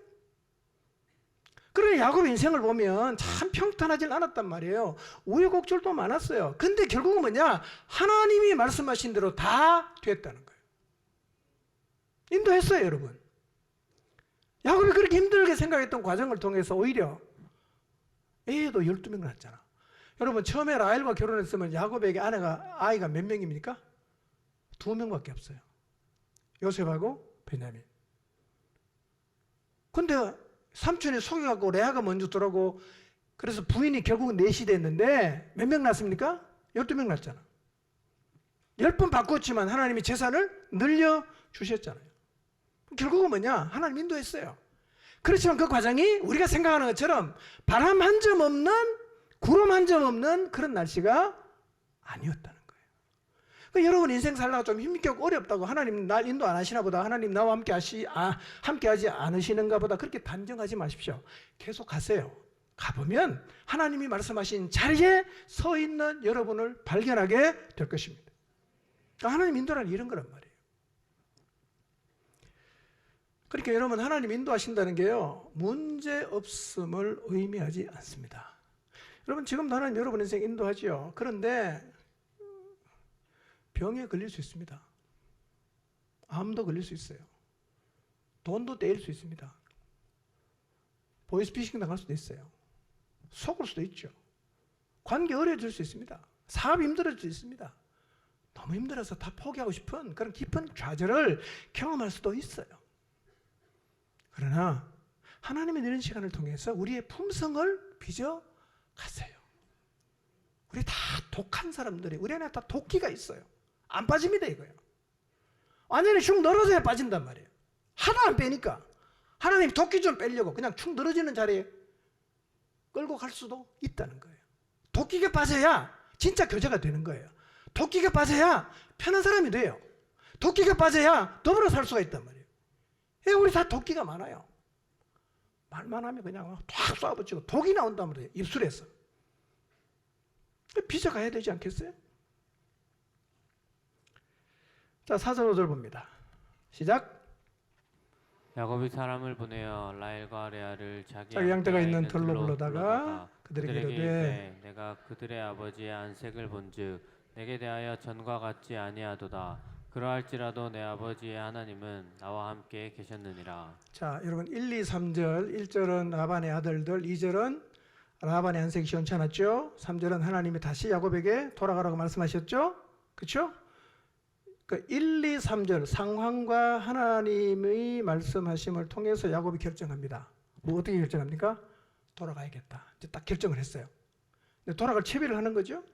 그러나 야곱의 인생을 보면 참 평탄하지 않았단 말이에요. 우여곡절도 많았어요. 근데 결국은 뭐냐? 하나님이 말씀하신 대로 다 됐다는 거예요. 인도했어요, 여러분. 야곱이 그렇게 힘들게 생각했던 과정을 통해서 오히려 애도 12명 낳았잖아. 여러분 처음에 라헬과 결혼했으면 야곱에게 아이가 몇 명입니까? 2명밖에 없어요. 요셉하고 베냐민. 근데 삼촌이 속여갖고 레아가 먼저 들어오고 그래서 부인이 결국은 넷이 됐는데 몇 명 낳습니까? 12명 낳았잖아. 10번 바꿨지만 하나님이 재산을 늘려주셨잖아요. 결국은 뭐냐? 하나님 인도했어요. 그렇지만 그 과정이 우리가 생각하는 것처럼 바람 한 점 없는, 구름 한 점 없는 그런 날씨가 아니었다는 거예요. 그러니까 여러분 인생 살다가 좀 힘겹고 어렵다고 하나님 날 인도 안 하시나 보다, 하나님 나와 함께 하지 않으시는가 보다 그렇게 단정하지 마십시오. 계속 가세요. 가보면 하나님이 말씀하신 자리에 서 있는 여러분을 발견하게 될 것입니다. 그러니까 하나님 인도란 이런 거란 말이에요. 그러니까 여러분 하나님 인도하신다는 게요, 문제 없음을 의미하지 않습니다. 여러분 지금 하나님 여러분 인생 인도하지요. 그런데 병에 걸릴 수 있습니다. 암도 걸릴 수 있어요. 돈도 떼일 수 있습니다. 보이스피싱 당할 수도 있어요. 속을 수도 있죠. 관계 어려워질 수 있습니다. 사업이 힘들어질 수 있습니다. 너무 힘들어서 다 포기하고 싶은 그런 깊은 좌절을 경험할 수도 있어요. 그러나 하나님의 이런 시간을 통해서 우리의 품성을 빚어 가세요. 우리 다 독한 사람들이, 우리 안에 다 도끼가 있어요. 안 빠집니다 이거예요. 완전히 축 늘어져야 빠진단 말이에요. 하도 안 빼니까 하나님 도끼 좀 빼려고 그냥 축 늘어지는 자리에 끌고 갈 수도 있다는 거예요. 도끼가 빠져야 진짜 교제가 되는 거예요. 도끼가 빠져야 편한 사람이 돼요. 도끼가 빠져야 더불어 살 수가 있단 말이에요. 우리 다 도끼가 많아요. 말만 하면 그냥 탁 쏴붙이고 독이 나온단 말이에요. 입술에서. 빚어가야 되지 않겠어요? 자, 4절 5절 봅니다. 시작. 야곱이 사람을 보내어 라헬과 레아를 자기 양떼가 있는 있는 들로 불러다가 그들에게 그들에게 이르되 내가 그들의 아버지의 안색을 본즉 내게 대하여 전과 같지 아니하도다. 그러할지라도 내 아버지의 하나님은 나와 함께 계셨느니라. 자, 여러분 1, 2, 3절 1절은 라반의 아들들, 2절은 라반의 안색이 시원찮았죠. 3절은 하나님이 다시 야곱에게 돌아가라고 말씀하셨죠. 그렇죠? 그 1, 2, 3절 상황과 하나님의 말씀하심을 통해서 야곱이 결정합니다. 뭐 어떻게 결정합니까? 돌아가야겠다. 이제 딱 결정을 했어요. 근데 돌아갈 채비를 하는 거죠.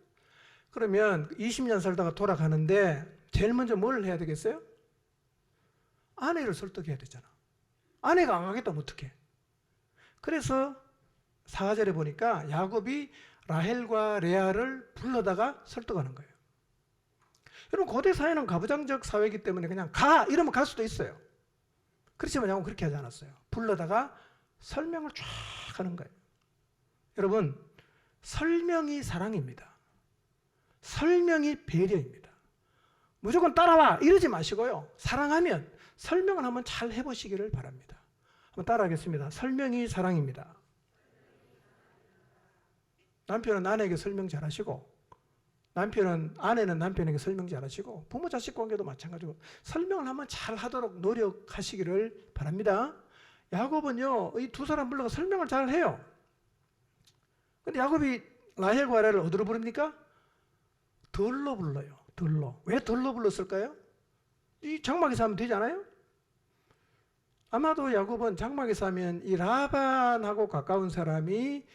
그러면 20년 살다가 돌아가는데 제일 먼저 뭘 해야 되겠어요? 아내를 설득해야 되잖아. 아내가 안 가겠다면 어떡해? 그래서 4절에 보니까 야곱이 라헬과 레아를 불러다가 설득하는 거예요. 여러분 고대 사회는 가부장적 사회이기 때문에 그냥 가 이러면 갈 수도 있어요. 그렇지만 야곱은 그렇게 하지 않았어요. 불러다가 설명을 쫙 하는 거예요. 여러분 설명이 사랑입니다. 설명이 배려입니다. 무조건 따라와 이러지 마시고요. 사랑하면 설명을 한번 잘 해보시기를 바랍니다. 한번 따라하겠습니다. 설명이 사랑입니다. 남편은 아내에게 설명 잘하시고 아내는 남편에게 설명 잘하시고 부모 자식 관계도 마찬가지고 설명을 한번 잘 하도록 노력하시기를 바랍니다. 야곱은요 이 두 사람 불러서 설명을 잘 해요. 근데 야곱이 라헬과 레아를 어디로 부릅니까? 들로 불러요. 들로. 왜 들로 불렀을까요? 이 장막에서 하면 되지 않아요? 아마도 야곱은 장막에서 하면 이 라반하고 가까운 사람이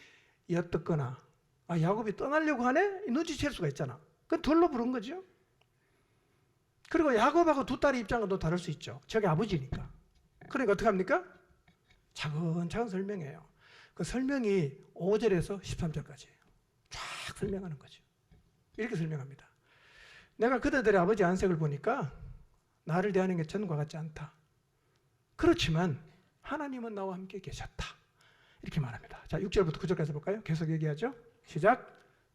엿듣거나 야곱이 떠나려고 하네? 눈치챌 수가 있잖아. 그건 들로 부른 거죠. 그리고 야곱하고 두 딸의 입장은 또 다를 수 있죠. 저게 아버지니까. 그러니까 어떻게 합니까? 차근차근 설명해요. 그 설명이 5절에서 13절까지예요. 쫙 설명하는 거죠. 이렇게 설명합니다. 내가 그대들의 아버지 안색을 보니까 나를 대하는 게 전과 같지 않다. 그렇지만 하나님은 나와 함께 계셨다. 이렇게 말합니다. 자, 6절부터 9절까지 볼까요? 계속 얘기하죠. 시작.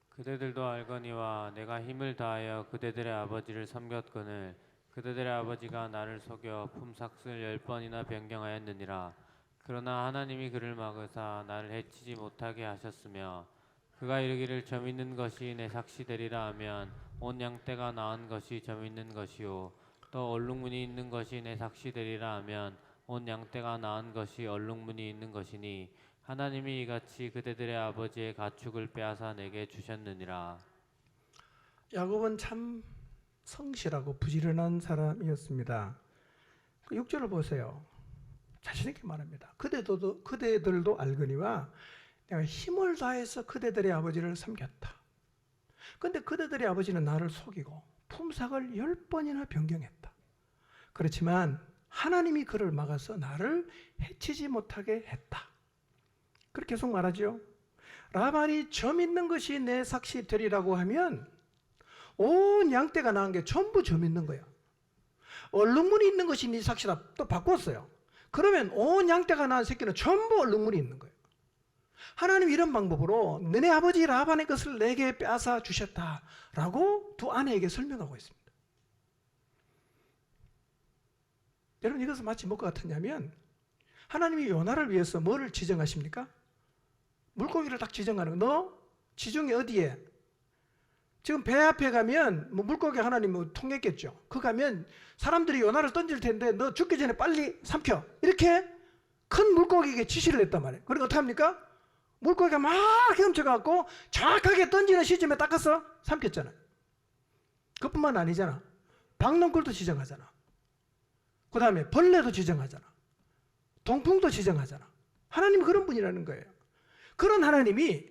그대들도 알거니와 내가 힘을 다하여 그대들의 아버지를 섬겼거늘 그대들의 아버지가 나를 속여 품삯을 10번이나 변경하였느니라. 그러나 하나님이 그를 막으사 나를 해치지 못하게 하셨으며 그가 이르기를 점 있는 것이 내 삭시 되리라 하면 온 양떼가 낳은 것이 점 있는 것이요 또 얼룩무늬 있는 것이 내 삭시 되리라 하면 온 양떼가 낳은 것이 얼룩무늬 있는 것이니 하나님이 이같이 그대들의 아버지의 가축을 빼앗아 내게 주셨느니라. 야곱은 참 성실하고 부지런한 사람이었습니다. 6절을 보세요. 자신 있게 말합니다. 그대들도 알거니와 내가 힘을 다해서 그대들의 아버지를 섬겼다. 근데 그대들의 아버지는 나를 속이고 품삯을 10번이나 변경했다. 그렇지만 하나님이 그를 막아서 나를 해치지 못하게 했다. 그렇게 계속 말하죠. 라반이 점 있는 것이 내 삭시 되리라고 하면 온 양떼가 낳은 게 전부 점 있는 거야. 얼룩무늬 있는 것이 네 삭시다. 또 바꿨어요. 그러면 온 양떼가 낳은 새끼는 전부 얼룩무늬 있는 거예요. 하나님이 이런 방법으로 너네 아버지 라반의 것을 내게 빼앗아 주셨다라고 두 아내에게 설명하고 있습니다. 여러분, 이것은 마치 뭐가 같으냐면 하나님이 요나를 위해서 뭐를 지정하십니까? 물고기를 딱 지정하는 거. 너 지중해 어디에? 지금 배 앞에 가면 뭐 물고기 하나님 뭐 통했겠죠. 그 가면 사람들이 요나를 던질 텐데 너 죽기 전에 빨리 삼켜. 이렇게 큰 물고기에게 지시를 했단 말이에요. 그러니까 어떻게 합니까? 물고기가 막 헤엄쳐갖고 정확하게 던지는 시점에 닦아서 삼켰잖아요. 그뿐만 아니잖아. 박넝쿨도 지정하잖아. 그 다음에 벌레도 지정하잖아. 동풍도 지정하잖아. 하나님이 그런 분이라는 거예요. 그런 하나님이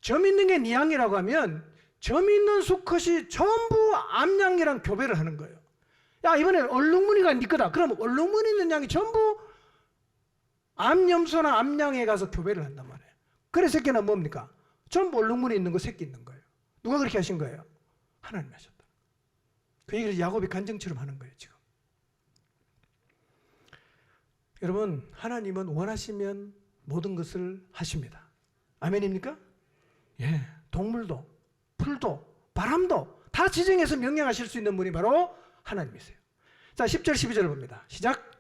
점 있는 게 네 양이라고 하면 점 있는 수컷이 전부 암양이랑 교배를 하는 거예요. 야, 이번엔 얼룩무늬가 네 거다. 그럼 얼룩무늬 있는 양이 전부 암염소나 암양에 가서 교배를 한단 말이에요. 그래 새끼는 뭡니까? 전부 얼룩무늬 있는 거 새끼 있는 거예요. 누가 그렇게 하신 거예요? 하나님이 하셨다. 그 얘기를 야곱이 간증처럼 하는 거예요 지금. 여러분, 하나님은 원하시면 모든 것을 하십니다. 아멘입니까? 예, 동물도 풀도 바람도 다 지정해서 명령하실 수 있는 분이 바로 하나님이세요. 자, 10절 12절을 봅니다. 시작.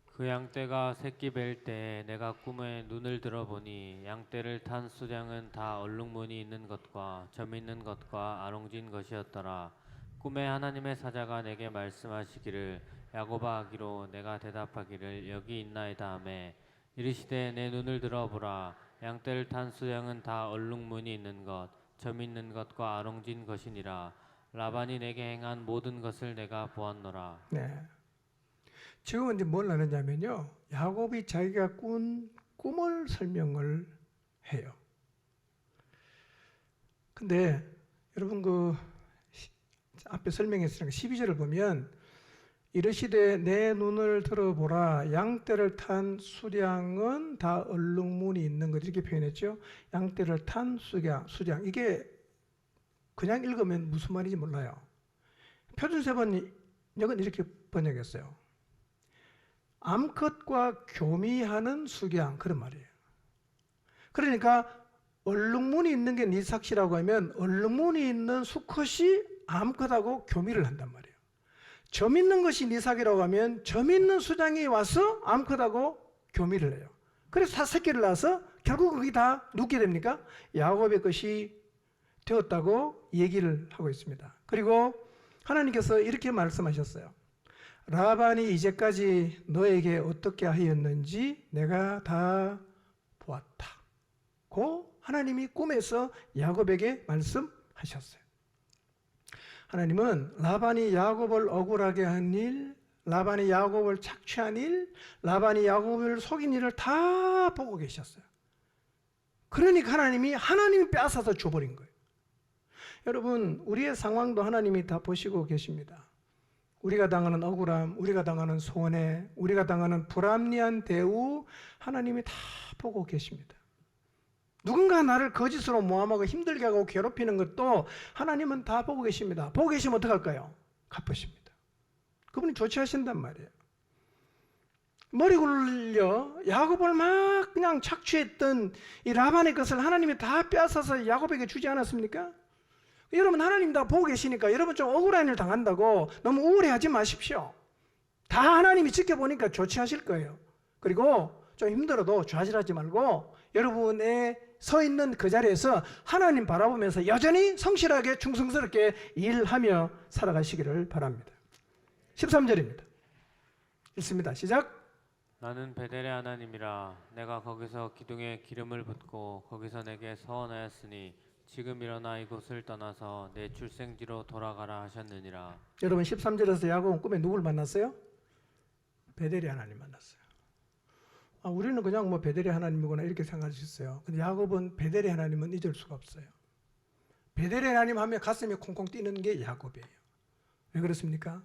그 양떼가 새끼 뵐 때 내가 꿈에 눈을 들어보니 양떼를 탄 수량은 다 얼룩무늬 있는 것과 점 있는 것과 아롱진 것이었더라. 꿈에 하나님의 사자가 내게 말씀하시기를 야곱아 하기로 내가 대답하기를 여기 있나이다 하매 이르시되 내 눈을 들어보라. 양떼를 탄 수량은 다 얼룩무늬 있는 것 점 있는 것과 아롱진 것이니라. 라반이 내게 행한 모든 것을 내가 보았노라. 네. 지금은 이제 뭘 나누냐면요. 야곱이 자기가 꾼 꿈을 설명을 해요. 근데 여러분 그 앞에 설명했으니까 12절을 보면 이르시되 내 눈을 들어보라. 양떼를 탄 수량은 다 얼룩무늬 있는 것 이렇게 표현했죠. 양떼를 탄 수량. 이게 그냥 읽으면 무슨 말인지 몰라요. 표준세번역은 이렇게 번역했어요. 암컷과 교미하는 수량 그런 말이에요. 그러니까 얼룩무늬 있는 게 네 삭시라고 하면 얼룩무늬 있는 수컷이 암컷하고 교미를 한단 말이에요. 점 있는 것이 네 삭이라고 하면 점 있는 수장이 와서 암컷하고 교미를 해요. 그래서 다 새끼를 낳아서 결국 그게 다 눕게 됩니까? 야곱의 것이 되었다고 얘기를 하고 있습니다. 그리고 하나님께서 이렇게 말씀하셨어요. 라반이 이제까지 너에게 어떻게 하였는지 내가 다 보았다. 고 하나님이 꿈에서 야곱에게 말씀하셨어요. 하나님은 라반이 야곱을 억울하게 한 일, 라반이 야곱을 착취한 일, 라반이 야곱을 속인 일을 다 보고 계셨어요. 그러니까 하나님이 빼앗아서 줘버린 거예요. 여러분, 우리의 상황도 하나님이 다 보시고 계십니다. 우리가 당하는 억울함, 우리가 당하는 손해, 우리가 당하는 불합리한 대우 하나님이 다 보고 계십니다. 누군가 나를 거짓으로 모함하고 힘들게 하고 괴롭히는 것도 하나님은 다 보고 계십니다. 보고 계시면 어떡할까요? 갚으십니다. 그분이 조치하신단 말이에요. 머리 굴려 야곱을 막 그냥 착취했던 이 라반의 것을 하나님이 다 빼앗아서 야곱에게 주지 않았습니까? 여러분, 하나님 다 보고 계시니까 여러분 좀 억울한 일 당한다고 너무 우울해하지 마십시오. 다 하나님이 지켜보니까 조치하실 거예요. 그리고 좀 힘들어도 좌절하지 말고 여러분의 서 있는 그 자리에서 하나님 바라보면서 여전히 성실하게 충성스럽게 일하며 살아가시기를 바랍니다. 13절입니다. 읽습니다. 시작. 나는 베델의 하나님이라. 내가 거기서 기둥에 기름을 붓고 거기서 내게 서원하였으니 지금 일어나 이곳을 떠나서 내 출생지로 돌아가라 하셨느니라. 여러분 13절에서 야곱은 꿈에 누굴 만났어요? 베델의 하나님 만났어요. 우리는 그냥 뭐 베델의 하나님이구나 이렇게 생각할 수 있어요. 근데 야곱은 베델의 하나님은 잊을 수가 없어요. 베델의 하나님 하면 가슴이 콩콩 뛰는 게 야곱이에요. 왜 그렇습니까?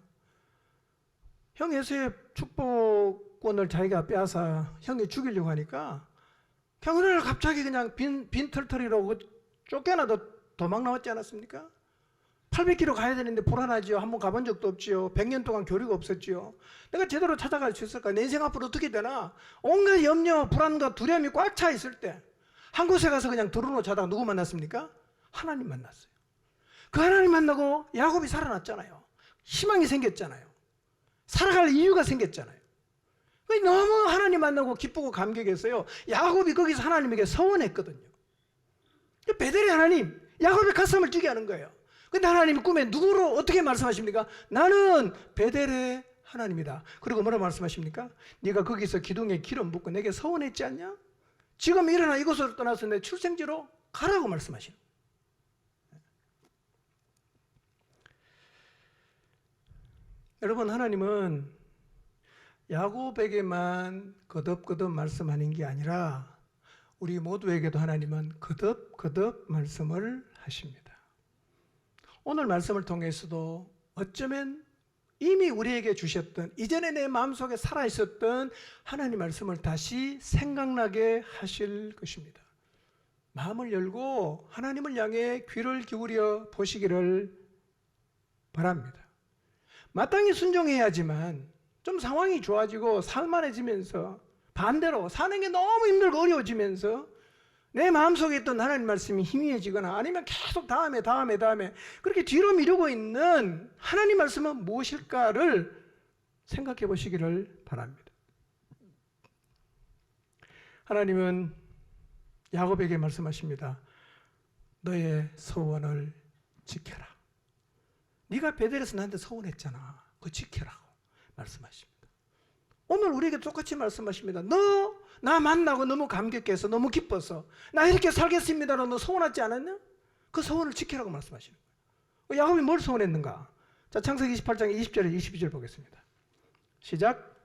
형 에서의 축복권을 자기가 빼앗아 형이 죽이려고 하니까 그냥 어느 날 갑자기 그냥 빈 털털이로 쫓겨나도 도망 나왔지 않았습니까? 800km 가야 되는데 불안하지요. 한번 가본 적도 없지요. 100년 동안 교류가 없었지요. 내가 제대로 찾아갈 수 있을까? 내 인생 앞으로 어떻게 되나? 온갖 염려, 불안과 두려움이 꽉 차 있을 때 한 곳에 가서 그냥 드러누워 자다가 누구 만났습니까? 하나님 만났어요. 그 하나님 만나고 야곱이 살아났잖아요. 희망이 생겼잖아요. 살아갈 이유가 생겼잖아요. 너무 하나님 만나고 기쁘고 감격했어요. 야곱이 거기서 하나님에게 서원했거든요. 베델의 하나님, 야곱의 가슴을 뛰게 하는 거예요. 근데 하나님이 꿈에 누구로 어떻게 말씀하십니까? 나는 베델의 하나님이다. 그리고 뭐라 말씀하십니까? 네가 거기서 기둥에 기름 붓고 내게 서원했지 않냐? 지금 일어나 이곳으로 떠나서 내 출생지로 가라고 말씀하시는 거예요. 여러분, 하나님은 야곱에게만 거듭거듭 말씀하는 게 아니라 우리 모두에게도 하나님은 거듭거듭 말씀을 하십니다. 오늘 말씀을 통해서도 어쩌면 이미 우리에게 주셨던 이전에 내 마음속에 살아있었던 하나님 말씀을 다시 생각나게 하실 것입니다. 마음을 열고 하나님을 향해 귀를 기울여 보시기를 바랍니다. 마땅히 순종해야지만 좀 상황이 좋아지고 살만해지면서 반대로 사는 게 너무 힘들고 어려워지면서 내 마음속에 있던 하나님 말씀이 희미해지거나 아니면 계속 다음에 그렇게 뒤로 미루고 있는 하나님 말씀은 무엇일까를 생각해 보시기를 바랍니다. 하나님은 야곱에게 말씀하십니다. 너의 서원을 지켜라. 네가 베델에서 나한테 서원했잖아. 그거 지켜라고 말씀하십니다. 오늘 우리에게 똑같이 말씀하십니다. 너 나 만나고 너무 감격해서 너무 기뻐서 나 이렇게 살겠습니다라고 너 서원하지 않았냐? 그 서원을 지키라고 말씀하시는 거예요. 야곱이 뭘 서원했는가? 자, 창세기 28장 20절에 22절 보겠습니다. 시작.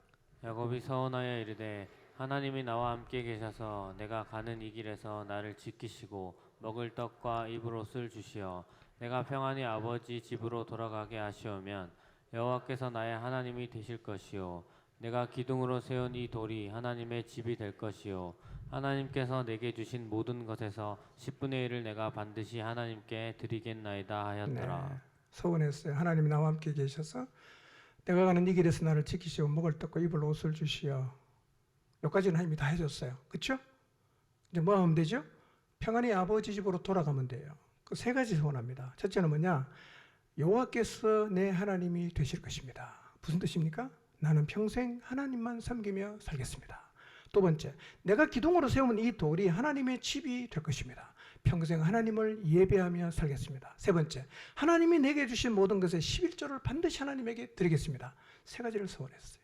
야곱이 서원하여 이르되 하나님이 나와 함께 계셔서 내가 가는 이 길에서 나를 지키시고 먹을 떡과 입을 옷을 주시어 내가 평안히 아버지 집으로 돌아가게 하시오면 여호와께서 나의 하나님이 되실 것이요 내가 기둥으로 세운 이 돌이 하나님의 집이 될 것이요 하나님께서 내게 주신 모든 것에서 10분의 1을 내가 반드시 하나님께 드리겠나이다 하였더라. 네, 서원했어요. 하나님이 나와 함께 계셔서 내가 가는 이 길에서 나를 지키시오 먹을 떡과 입을 옷을 주시어. 여기까지는 하나님이 다 해줬어요. 그렇죠? 이제 뭐 하면 되죠? 평안히 아버지 집으로 돌아가면 돼요. 그 세 가지 서원합니다. 첫째는 뭐냐? 여호와께서 내 하나님이 되실 것입니다. 무슨 뜻입니까? 나는 평생 하나님만 섬기며 살겠습니다. 두 번째, 내가 기둥으로 세우면 이 돌이 하나님의 집이 될 것입니다. 평생 하나님을 예배하며 살겠습니다. 세 번째, 하나님이 내게 주신 모든 것의 11조를 반드시 하나님에게 드리겠습니다. 세 가지를 서원했어요.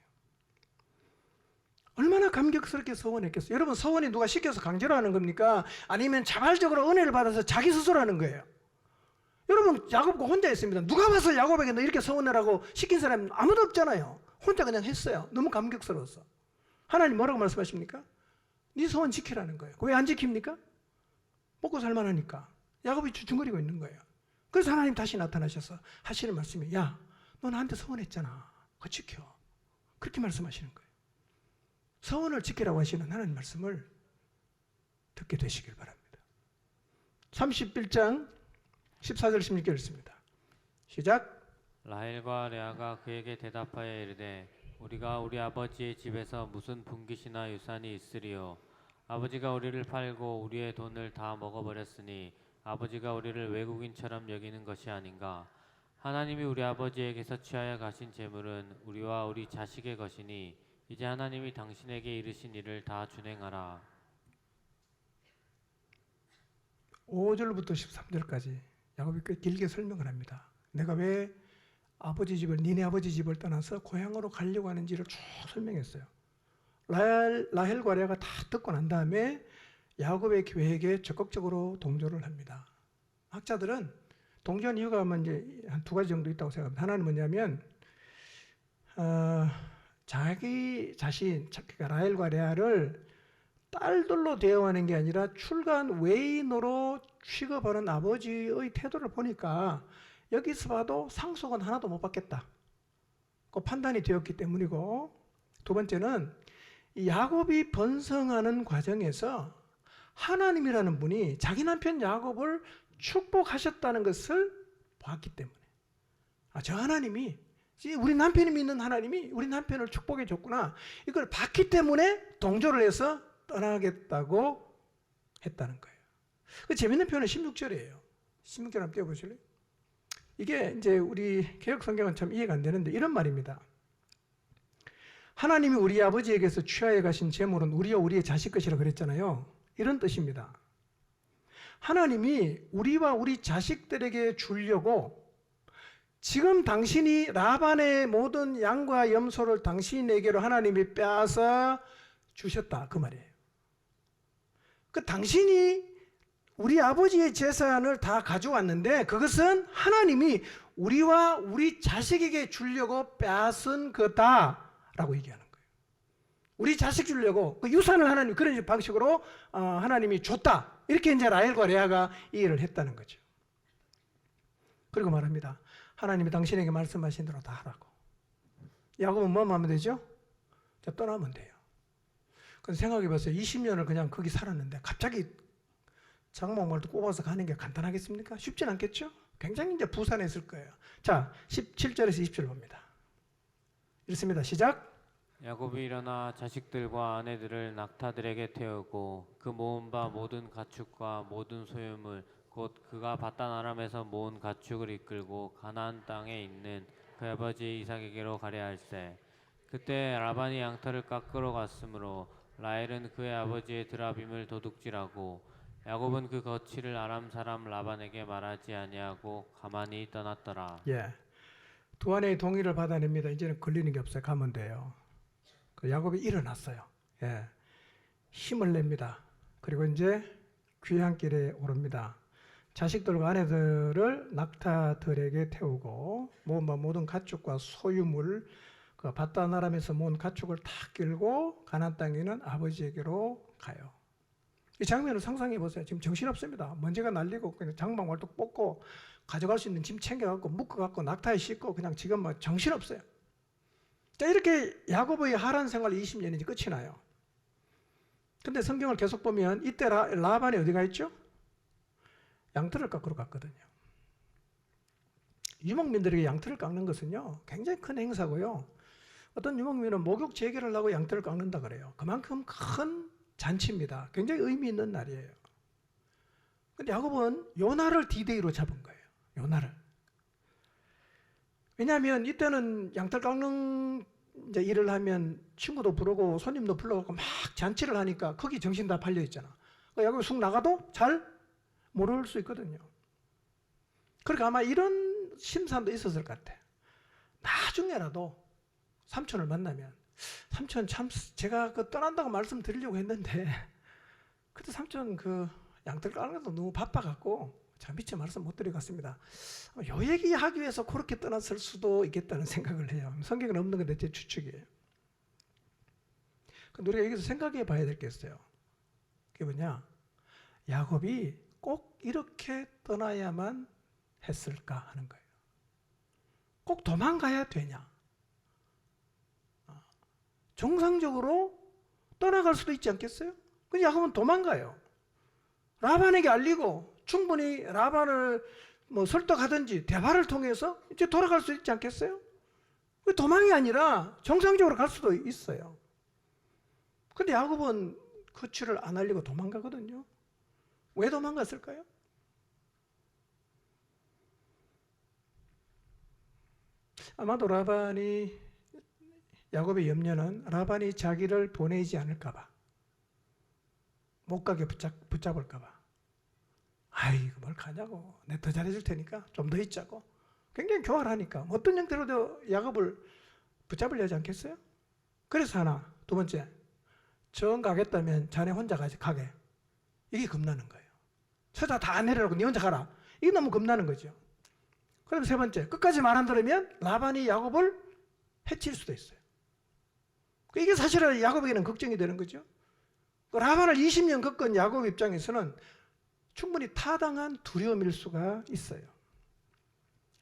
얼마나 감격스럽게 서원했겠어요. 여러분, 서원이 누가 시켜서 강제로 하는 겁니까? 아니면 자발적으로 은혜를 받아서 자기 스스로 하는 거예요? 여러분, 야곱과 혼자 했습니다. 누가 와서 야곱에게 너 이렇게 서원하라고 시킨 사람 아무도 없잖아요. 혼자 그냥 했어요. 너무 감격스러워서. 하나님 뭐라고 말씀하십니까? 네 서원 지키라는 거예요. 왜 안 지킵니까? 먹고 살만하니까. 야곱이 주춤거리고 있는 거예요. 그래서 하나님 다시 나타나셔서 하시는 말씀이 야, 너 나한테 서원했잖아. 그거 지켜. 그렇게 말씀하시는 거예요. 서원을 지키라고 하시는 하나님 말씀을 듣게 되시길 바랍니다. 31장 14절 16절 읽습니다. 시작. 라헬과 레아가 그에게 대답하여 이르되 우리가 우리 아버지의 집에서 무슨 분깃이나 유산이 있으리요 아버지가 우리를 팔고 우리의 돈을 다 먹어버렸으니 아버지가 우리를 외국인처럼 여기는 것이 아닌가. 하나님이 우리 아버지에게서 취하여 가신 재물은 우리와 우리 자식의 것이니 이제 하나님이 당신에게 이르신 일을 다 준행하라. 5절부터 13절까지 야곱이 꽤 길게 설명을 합니다. 내가 왜 아버지 집을 니네 아버지 집을 떠나서 고향으로 가려고 하는지를 쭉 설명했어요. 라헬과 레아가 다 듣고 난 다음에 야곱의 계획에 적극적으로 동조를 합니다. 학자들은 동조한 이유가 이제 한 두 가지 정도 있다고 생각합니다. 하나는 뭐냐면 자기 자신, 그러니까 라헬과 레아를 딸들로 대우하는 게 아니라 출간 외인으로 취급하는 아버지의 태도를 보니까 여기서 봐도 상속은 하나도 못 받겠다. 그 판단이 되었기 때문이고, 두 번째는 이 야곱이 번성하는 과정에서 하나님이라는 분이 자기 남편 야곱을 축복하셨다는 것을 봤기 때문에, 저 하나님이, 우리 남편이 믿는 하나님이 우리 남편을 축복해 줬구나, 이걸 봤기 때문에 동조를 해서 떠나겠다고 했다는 거예요. 그 재밌는 표현은 16절이에요. 16절 한번 띄워보실래요? 이게 이제 우리 개역 성경은 참 이해가 안 되는데 이런 말입니다. 하나님이 우리 아버지에게서 취하여 가신 재물은 우리와 우리의 자식 것이라 그랬잖아요. 이런 뜻입니다. 하나님이 우리와 우리 자식들에게 주려고 지금 당신이 라반의 모든 양과 염소를 당신에게로 하나님이 빼앗아 주셨다, 그 말이에요. 그 당신이 우리 아버지의 재산을 다 가져왔는데 그것은 하나님이 우리와 우리 자식에게 주려고 빼앗은 거다라고 얘기하는 거예요. 우리 자식 주려고 그 유산을 하나님 그런 방식으로 하나님이 줬다, 이렇게 이제 라헬과 레아가 이해를 했다는 거죠. 그리고 말합니다. 하나님이 당신에게 말씀하신 대로 다 하라고. 야곱은 뭐만 하면 되죠? 떠나면 돼요. 근데 생각해 보세요. 20년을 그냥 거기 살았는데 갑자기 장막말도 꼽아서 가는 게 간단하겠습니까? 쉽진 않겠죠? 굉장히 이제 부산했을 거예요. 자, 17절에서 20절 봅니다. 읽습니다. 시작. 야곱이 일어나 자식들과 아내들을 낙타들에게 태우고 그 모은 바 모든 가축과 모든 소유물 곧 그가 바단 아람에서 모은 가축을 이끌고 가나안 땅에 있는 그 아버지 이삭에게로 가려 할세. 그때 라반이 양털을 깎으러 갔으므로 라헬은 그의 아버지의 드라빔을 도둑질하고 야곱은 그 거취를 아람 사람 라반에게 말하지 아니하고 가만히 떠났더라. 예, 두 아내의 동의를 받아냅니다. 이제는 걸리는 게 없어요. 가면 돼요. 그 야곱이 일어났어요. 예, 힘을 냅니다. 그리고 이제 귀향길에 오릅니다. 자식들과 아내들을 낙타들에게 태우고 모든 가축과 소유물, 그 바단 아람에서 모은 가축을 다 끌고 가나안 땅에 있는 아버지에게로 가요. 이 장면을 상상해 보세요. 지금 정신없습니다. 먼지가 날리고 그냥 장막 말뚝 뽑고 가져갈 수 있는 짐 챙겨갖고 묶어갖고 낙타에 싣고 그냥 지금 뭐 정신없어요. 자, 이렇게 야곱의 하란 생활 20년이 이제 끝이 나요. 근데 성경을 계속 보면 이때 라반이 어디가 있죠? 양털을 깎으러 갔거든요. 유목민들에게 양털을 깎는 것은요, 굉장히 큰 행사고요. 어떤 유목민은 목욕 재개를 하고 양털을 깎는다 그래요. 그만큼 큰 잔치입니다. 굉장히 의미 있는 날이에요. 근데 야곱은 요날을 디데이로 잡은 거예요. 요날을. 왜냐하면 이때는 양털 깎는 이제 일을 하면 친구도 부르고 손님도 불러갖고 막 잔치를 하니까 거기 정신 다 팔려 있잖아. 그러니까 야곱이 쑥 나가도 잘 모를 수 있거든요. 그러니까 아마 이런 심산도 있었을 것 같아. 나중에라도 삼촌을 만나면, 삼촌 참 제가 그 떠난다고 말씀드리려고 했는데 그때 삼촌 그 양털 까는 것도 너무 바빠갖고 참 미처 말씀 못 드리겠습니다. 요 얘기하기 위해서 그렇게 떠났을 수도 있겠다는 생각을 해요. 성경은 없는 건데 제 추측이에요. 근데 우리가 여기서 생각해 봐야 될 게 있어요. 그게 뭐냐? 야곱이 꼭 이렇게 떠나야만 했을까 하는 거예요. 꼭 도망가야 되냐? 정상적으로 떠나갈 수도 있지 않겠어요? 근데 야곱은 도망가요. 라반에게 알리고 충분히 라반을 뭐 설득하든지 대화를 통해서 이제 돌아갈 수 있지 않겠어요? 도망이 아니라 정상적으로 갈 수도 있어요. 근데 야곱은 거취를 안 알리고 도망가거든요. 왜 도망갔을까요? 아마도 야곱의 염려는 라반이 자기를 보내지 않을까봐, 못 가게 붙잡을까봐. 아이고 뭘 가냐고, 내가 더 잘해줄 테니까 좀 더 있자고. 굉장히 교활하니까 어떤 형태로도 야곱을 붙잡으려 하지 않겠어요? 그래서 하나. 두 번째, 정 가겠다면 자네 혼자 가게. 이게 겁나는 거예요. 처자 다 내려놓고 네 혼자 가라. 이게 너무 겁나는 거죠. 그럼 세 번째, 끝까지 말 안 들으면 라반이 야곱을 해칠 수도 있어요. 이게 사실은 야곱에게는 걱정이 되는 거죠. 라반을 20년 겪은 야곱 입장에서는 충분히 타당한 두려움일 수가 있어요.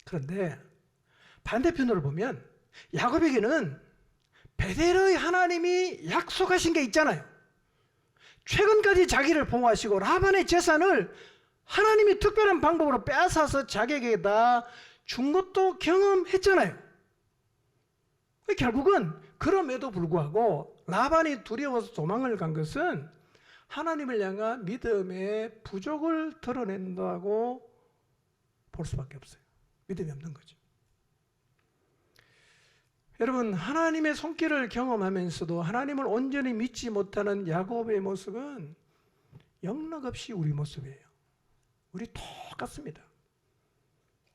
그런데 반대편으로 보면 야곱에게는 베델의 하나님이 약속하신 게 있잖아요. 최근까지 자기를 보호하시고 라반의 재산을 하나님이 특별한 방법으로 빼앗아서 자기에게다 준 것도 경험했잖아요. 결국은 그럼에도 불구하고 라반이 두려워서 도망을 간 것은 하나님을 향한 믿음의 부족을 드러낸다고 볼 수밖에 없어요. 믿음이 없는 거죠. 여러분, 하나님의 손길을 경험하면서도 하나님을 온전히 믿지 못하는 야곱의 모습은 영락없이 우리 모습이에요. 우리 똑같습니다.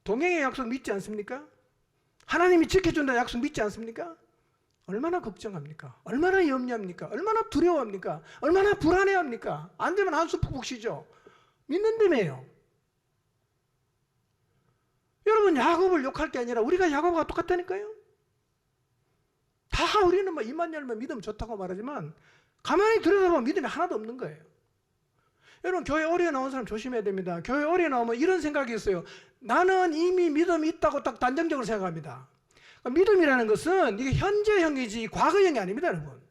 동행의 약속 믿지 않습니까? 하나님이 지켜준다 약속 믿지 않습니까? 얼마나 걱정합니까? 얼마나 염려합니까? 얼마나 두려워합니까? 얼마나 불안해합니까? 안 되면 한숨 푹푹 쉬죠. 믿는다며요. 여러분, 야곱을 욕할 게 아니라 우리가 야곱과 똑같다니까요. 다 우리는 뭐 입만 열면 믿음 좋다고 말하지만 가만히 들여다보면 믿음이 하나도 없는 거예요. 여러분, 교회 오래 나온 사람 조심해야 됩니다. 교회 오래 나오면 이런 생각이 있어요. 나는 이미 믿음이 있다고 딱 단정적으로 생각합니다. 믿음이라는 것은 이게 현재형이지 과거형이 아닙니다, 여러분.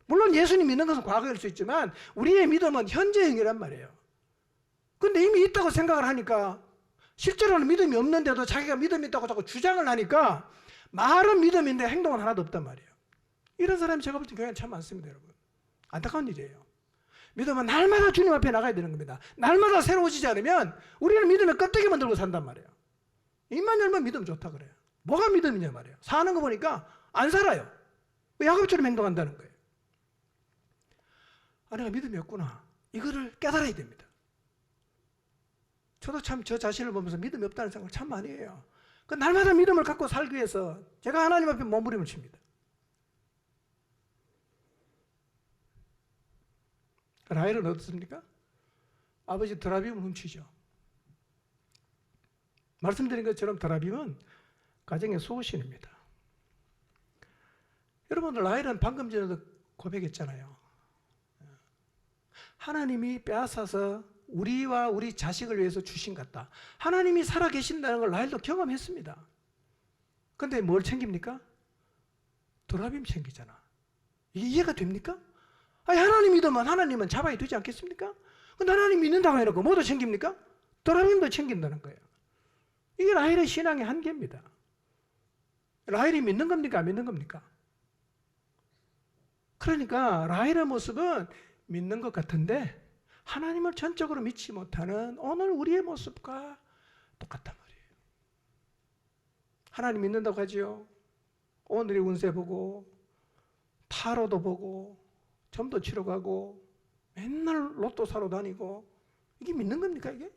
물론 예수님 믿는 것은 과거일 수 있지만 우리의 믿음은 현재형이란 말이에요. 근데 이미 있다고 생각을 하니까 실제로는 믿음이 없는데도 자기가 믿음이 있다고 자꾸 주장을 하니까 말은 믿음인데 행동은 하나도 없단 말이에요. 이런 사람이 제가 볼 때 교회에 참 많습니다, 여러분. 안타까운 일이에요. 믿음은 날마다 주님 앞에 나가야 되는 겁니다. 날마다 새로워지지 않으면 우리는 믿음의 껍데기만 들고 산단 말이에요. 입만 열면 믿음 좋다 그래요. 뭐가 믿음이냐 말이에요. 사는 거 보니까 안 살아요. 야곱처럼 행동한다는 거예요. 아, 내가 믿음이 없구나. 이거를 깨달아야 됩니다. 저도 참 저 자신을 보면서 믿음이 없다는 생각을 참 많이 해요. 그 날마다 믿음을 갖고 살기 위해서 제가 하나님 앞에 몸부림을 칩니다. 라헬은 어떻습니까? 아버지 드라빔을 훔치죠. 말씀드린 것처럼 드라빔은 가정의 수호신입니다. 여러분들, 라헬은 방금 전에도 고백했잖아요. 하나님이 빼앗아서 우리와 우리 자식을 위해서 주신 것 같다. 하나님이 살아계신다는 걸 라헬도 경험했습니다. 그런데 뭘 챙깁니까? 드라빔 챙기잖아. 이게 이해가 됩니까? 아니, 하나님 믿으면 하나님은 잡아야 되지 않겠습니까? 근데 하나님 믿는다고 해놓고 뭐도 챙깁니까? 드라빔도 챙긴다는 거예요. 이게 라헬의 신앙의 한계입니다. 라헬이 믿는 겁니까? 안 믿는 겁니까? 그러니까 라헬의 모습은 믿는 것 같은데 하나님을 전적으로 믿지 못하는 오늘 우리의 모습과 똑같단 말이에요. 하나님 믿는다고 하지요. 오늘의 운세 보고 타로도 보고 점도 치러 가고 맨날 로또 사러 다니고 이게 믿는 겁니까 이게?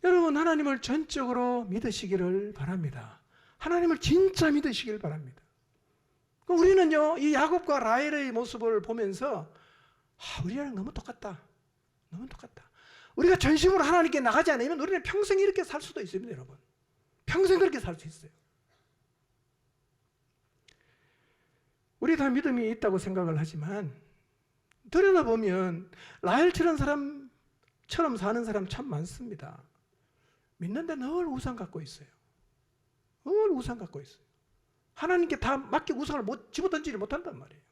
여러분, 하나님을 전적으로 믿으시기를 바랍니다. 하나님을 진짜 믿으시기를 바랍니다. 우리는요, 이 야곱과 라헬의 모습을 보면서 우리랑 너무 똑같다. 너무 똑같다. 우리가 전심으로 하나님께 나가지 않으면 우리는 평생 이렇게 살 수도 있습니다, 여러분. 평생 그렇게 살 수 있어요. 우리 다 믿음이 있다고 생각을 하지만 들여다보면 라헬처럼 사는 사람 참 많습니다. 믿는데 늘 우상 갖고 있어요. 늘 우상 갖고 있어요. 하나님께 다 맡기고 우상을 집어던지지 못한단 말이에요.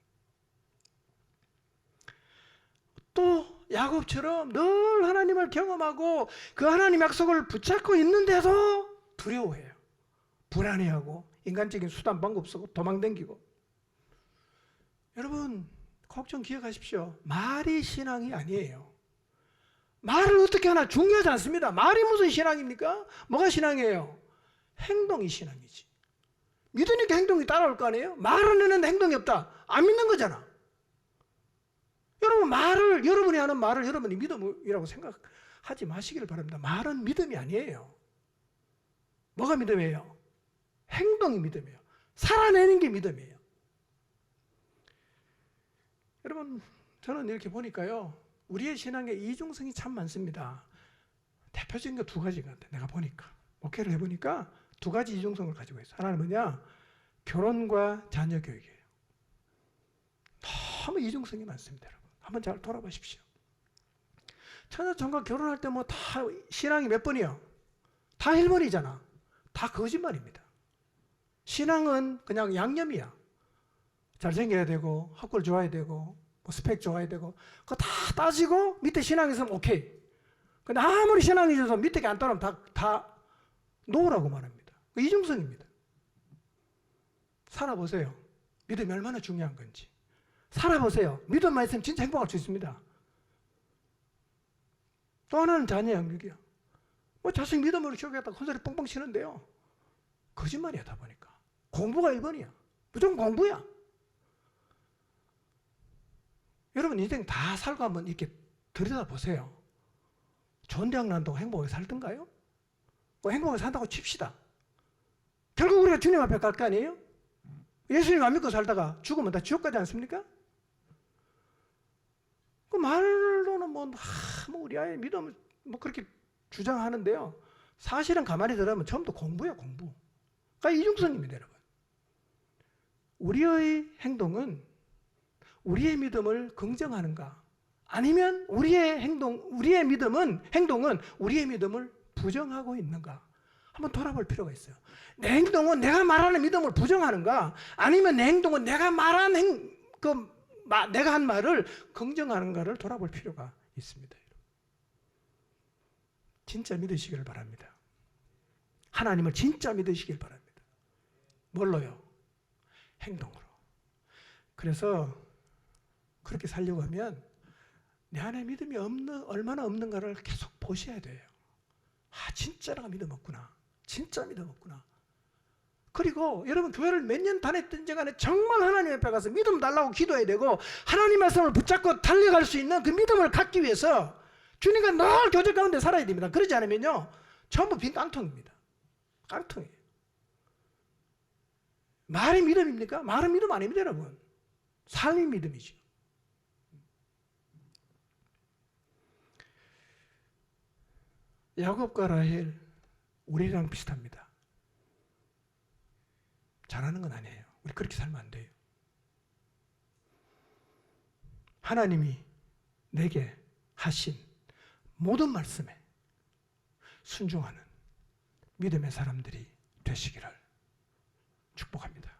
또 야곱처럼 늘 하나님을 경험하고 그 하나님 약속을 붙잡고 있는데도 두려워해요. 불안해하고 인간적인 수단 방법 쓰고 도망다니고. 여러분, 걱정 기억하십시오. 말이 신앙이 아니에요. 말을 어떻게 하나 중요하지 않습니다. 말이 무슨 신앙입니까? 뭐가 신앙이에요? 행동이 신앙이지. 믿으니까 행동이 따라올 거 아니에요? 말은 했는데 행동이 없다. 안 믿는 거잖아. 여러분, 여러분이 하는 말을 여러분이 믿음이라고 생각하지 마시기를 바랍니다. 말은 믿음이 아니에요. 뭐가 믿음이에요? 행동이 믿음이에요. 살아내는 게 믿음이에요. 여러분, 저는 이렇게 보니까요, 우리의 신앙에 이중성이 참 많습니다. 대표적인 게 두 가지가 같아요. 내가 보니까, 목회를 해보니까 두 가지 이중성을 가지고 있어요. 하나는 뭐냐? 결혼과 자녀 교육이에요. 너무 이중성이 많습니다, 여러분. 한번 잘 돌아보십시오. 처녀청과 결혼할 때 뭐 다 신앙이 몇 번이요? 다 1번이잖아. 다 거짓말입니다. 신앙은 그냥 양념이야. 잘생겨야 되고, 학벌 좋아야 되고, 뭐 스펙 좋아야 되고, 그거 다 따지고 밑에 신앙이 있으면 오케이. 근데 아무리 신앙이 있어서 밑에 게 안 따르면 다 놓으라고 말합니다. 이중성입니다. 살아보세요. 믿음이 얼마나 중요한 건지. 살아보세요. 믿음만 있으면 진짜 행복할 수 있습니다. 또 하나는 자녀 양육이야. 뭐 자식 믿음으로 키우겠다 콘서트 뻥뻥 치는데요. 거짓말이야, 다 보니까. 공부가 1번이야. 무조건 공부야. 여러분 인생 다 살고 한번 이렇게 들여다보세요. 좋은 대학 난다고 행복하게 살던가요? 뭐 행복하게 산다고 칩시다. 결국 우리가 주님 앞에 갈 거 아니에요? 예수님 안 믿고 살다가 죽으면 다 지옥 가지 않습니까? 그 말로는 뭐 우리 아이 믿음 뭐 그렇게 주장하는데요. 사실은 가만히 들어보면 전부 공부야, 공부. 그러니까 이중성입니다, 여러분. 우리의 행동은 우리의 믿음을 긍정하는가? 아니면 우리의 행동은 우리의 믿음을 부정하고 있는가? 한번 돌아볼 필요가 있어요. 내 행동은 내가 말하는 믿음을 부정하는가? 아니면 내 행동은 내가 한 말을 긍정하는가를 돌아볼 필요가 있습니다. 진짜 믿으시기를 바랍니다. 하나님을 진짜 믿으시길 바랍니다. 뭘로요? 행동으로. 그래서 그렇게 살려고 하면 내 안에 믿음이 얼마나 없는가를 계속 보셔야 돼요. 진짜 내가 믿음 없구나. 진짜 믿음 없구나. 그리고 여러분 교회를 몇 년 다녔든지 간에 정말 하나님 앞에 가서 믿음 달라고 기도해야 되고 하나님 말씀을 붙잡고 달려갈 수 있는 그 믿음을 갖기 위해서 주님과 늘 교제 가운데 살아야 됩니다. 그러지 않으면요 전부 빈 깡통입니다. 깡통이에요. 말이 믿음입니까? 말은 믿음 아닙니다, 여러분. 삶이 믿음이죠. 야곱과 라헬 우리랑 비슷합니다. 잘하는 건 아니에요. 우리 그렇게 살면 안 돼요. 하나님이 내게 하신 모든 말씀에 순종하는 믿음의 사람들이 되시기를 축복합니다.